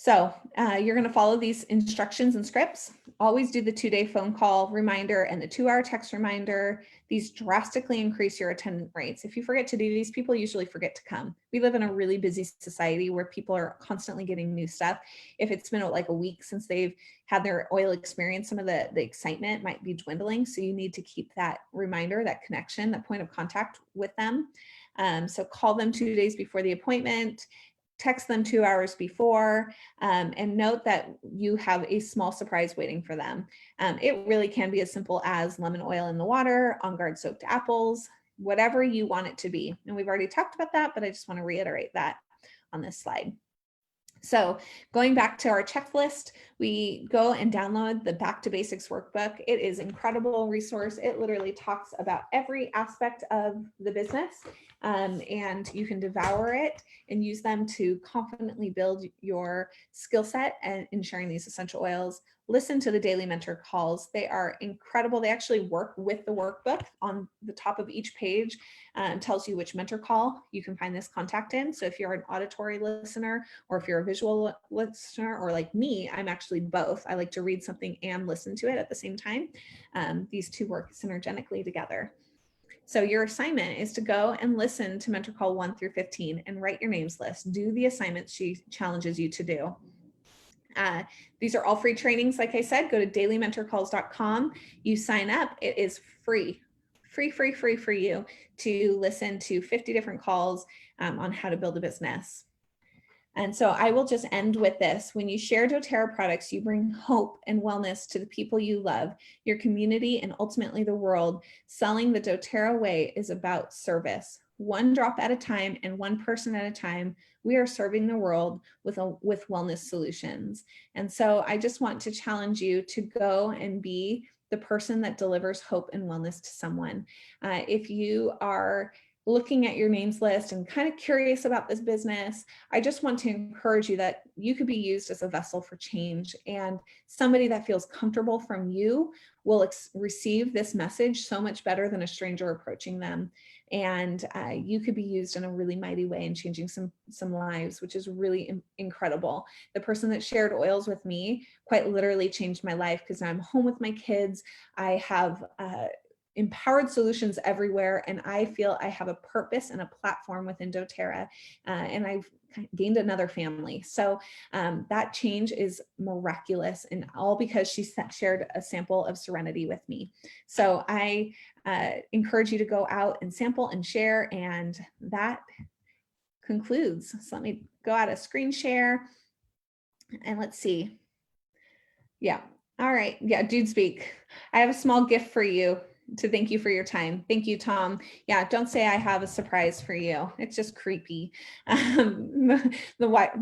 So you're going to follow these instructions and scripts. Always do the 2-day phone call reminder and the 2-hour text reminder. These drastically increase your attendance rates. If you forget to do these, people usually forget to come. We live in a really busy society where people are constantly getting new stuff. If it's been like a week since they've had their oil experience, some of the excitement might be dwindling. So you need to keep that reminder, that connection, that point of contact with them. So call them 2 days before the appointment. Text them 2 hours before, and note that you have a small surprise waiting for them. It really can be as simple as lemon oil in the water, On Guard soaked apples, whatever you want it to be. And we've already talked about that, but I just want to reiterate that on this slide. So going back to our checklist, we go and download the Back to Basics workbook. It is an incredible resource. It literally talks about every aspect of the business, and you can devour it and use them to confidently build your skill set and in sharing these essential oils. Listen to the daily mentor calls. They are incredible. They actually work with the workbook. On the top of each page tells you which mentor call you can find this contact in. So if you're an auditory listener, or if you're a visual listener, or like me, I'm actually both. I like to read something and listen to it at the same time. These two work synergetically together. So your assignment is to go and listen to mentor call 1 through 15 and write your names list. Do the assignments she challenges you to do. These are all free trainings. Like I said, go to dailymentorcalls.com. You sign up. It is free for you to listen to 50 different calls on how to build a business. And so I will just end with this. When you share doTERRA products, you bring hope and wellness to the people you love, your community, and ultimately the world. Selling the doTERRA way is about service. One drop at a time and one person at a time, we are serving the world with wellness solutions. And so I just want to challenge you to go and be the person that delivers hope and wellness to someone. If you are looking at your names list and kind of curious about this business, I just want to encourage you that you could be used as a vessel for change, and somebody that feels comfortable from you will receive this message so much better than a stranger approaching them. And you could be used in a really mighty way in changing some lives, which is really incredible. The person that shared oils with me quite literally changed my life, because now I'm home with my kids. I have empowered solutions everywhere, and I feel I have a purpose and a platform within doTERRA, and I've gained another family. So that change is miraculous, and all because she shared a sample of Serenity with me. So I encourage you to go out and sample and share, and that concludes. So let me go out of screen share, and let's see. Yeah. All right. Yeah, Dude Speak. I have a small gift for you to thank you for your time. Thank you, Tom. Yeah, don't say I have a surprise for you. It's just creepy. The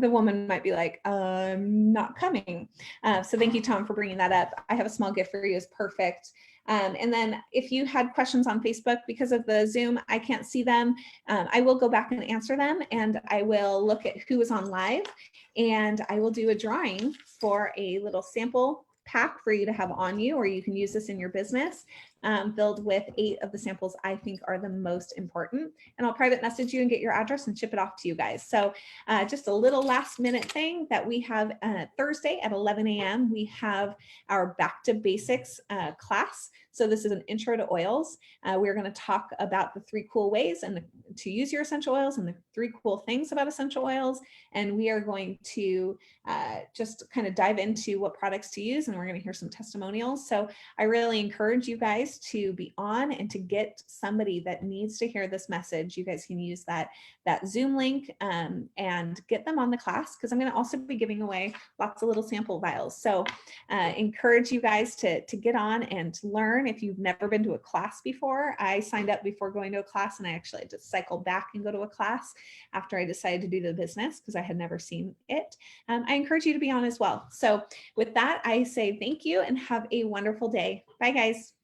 woman might be like, I'm not coming. So thank you, Tom, for bringing that up. I have a small gift for you. Is perfect. And then if you had questions on Facebook, because of the Zoom, I can't see them. I will go back and answer them, and I will look at who was on live, and I will do a drawing for a little sample pack for you to have on you, or you can use this in your business, filled with 8 of the samples I think are the most important. And I'll private message you and get your address and ship it off to you guys. So just a little last minute thing that we have Thursday at 11 a.m. We have our Back to Basics class. So this is an intro to oils. We're going to talk about the 3 cool ways and to use your essential oils, and the 3 cool things about essential oils. And we are going to just kind of dive into what products to use, and we're going to hear some testimonials. So I really encourage you guys to be on and to get somebody that needs to hear this message. You guys can use that Zoom link and get them on the class, because I'm going to also be giving away lots of little sample vials. So encourage you guys to get on and learn. If you've never been to a class before, I signed up before going to a class, and I actually had to cycle back and go to a class after I decided to do the business, because I had never seen it. I encourage you to be on as well. So with that, I say thank you and have a wonderful day. Bye, guys.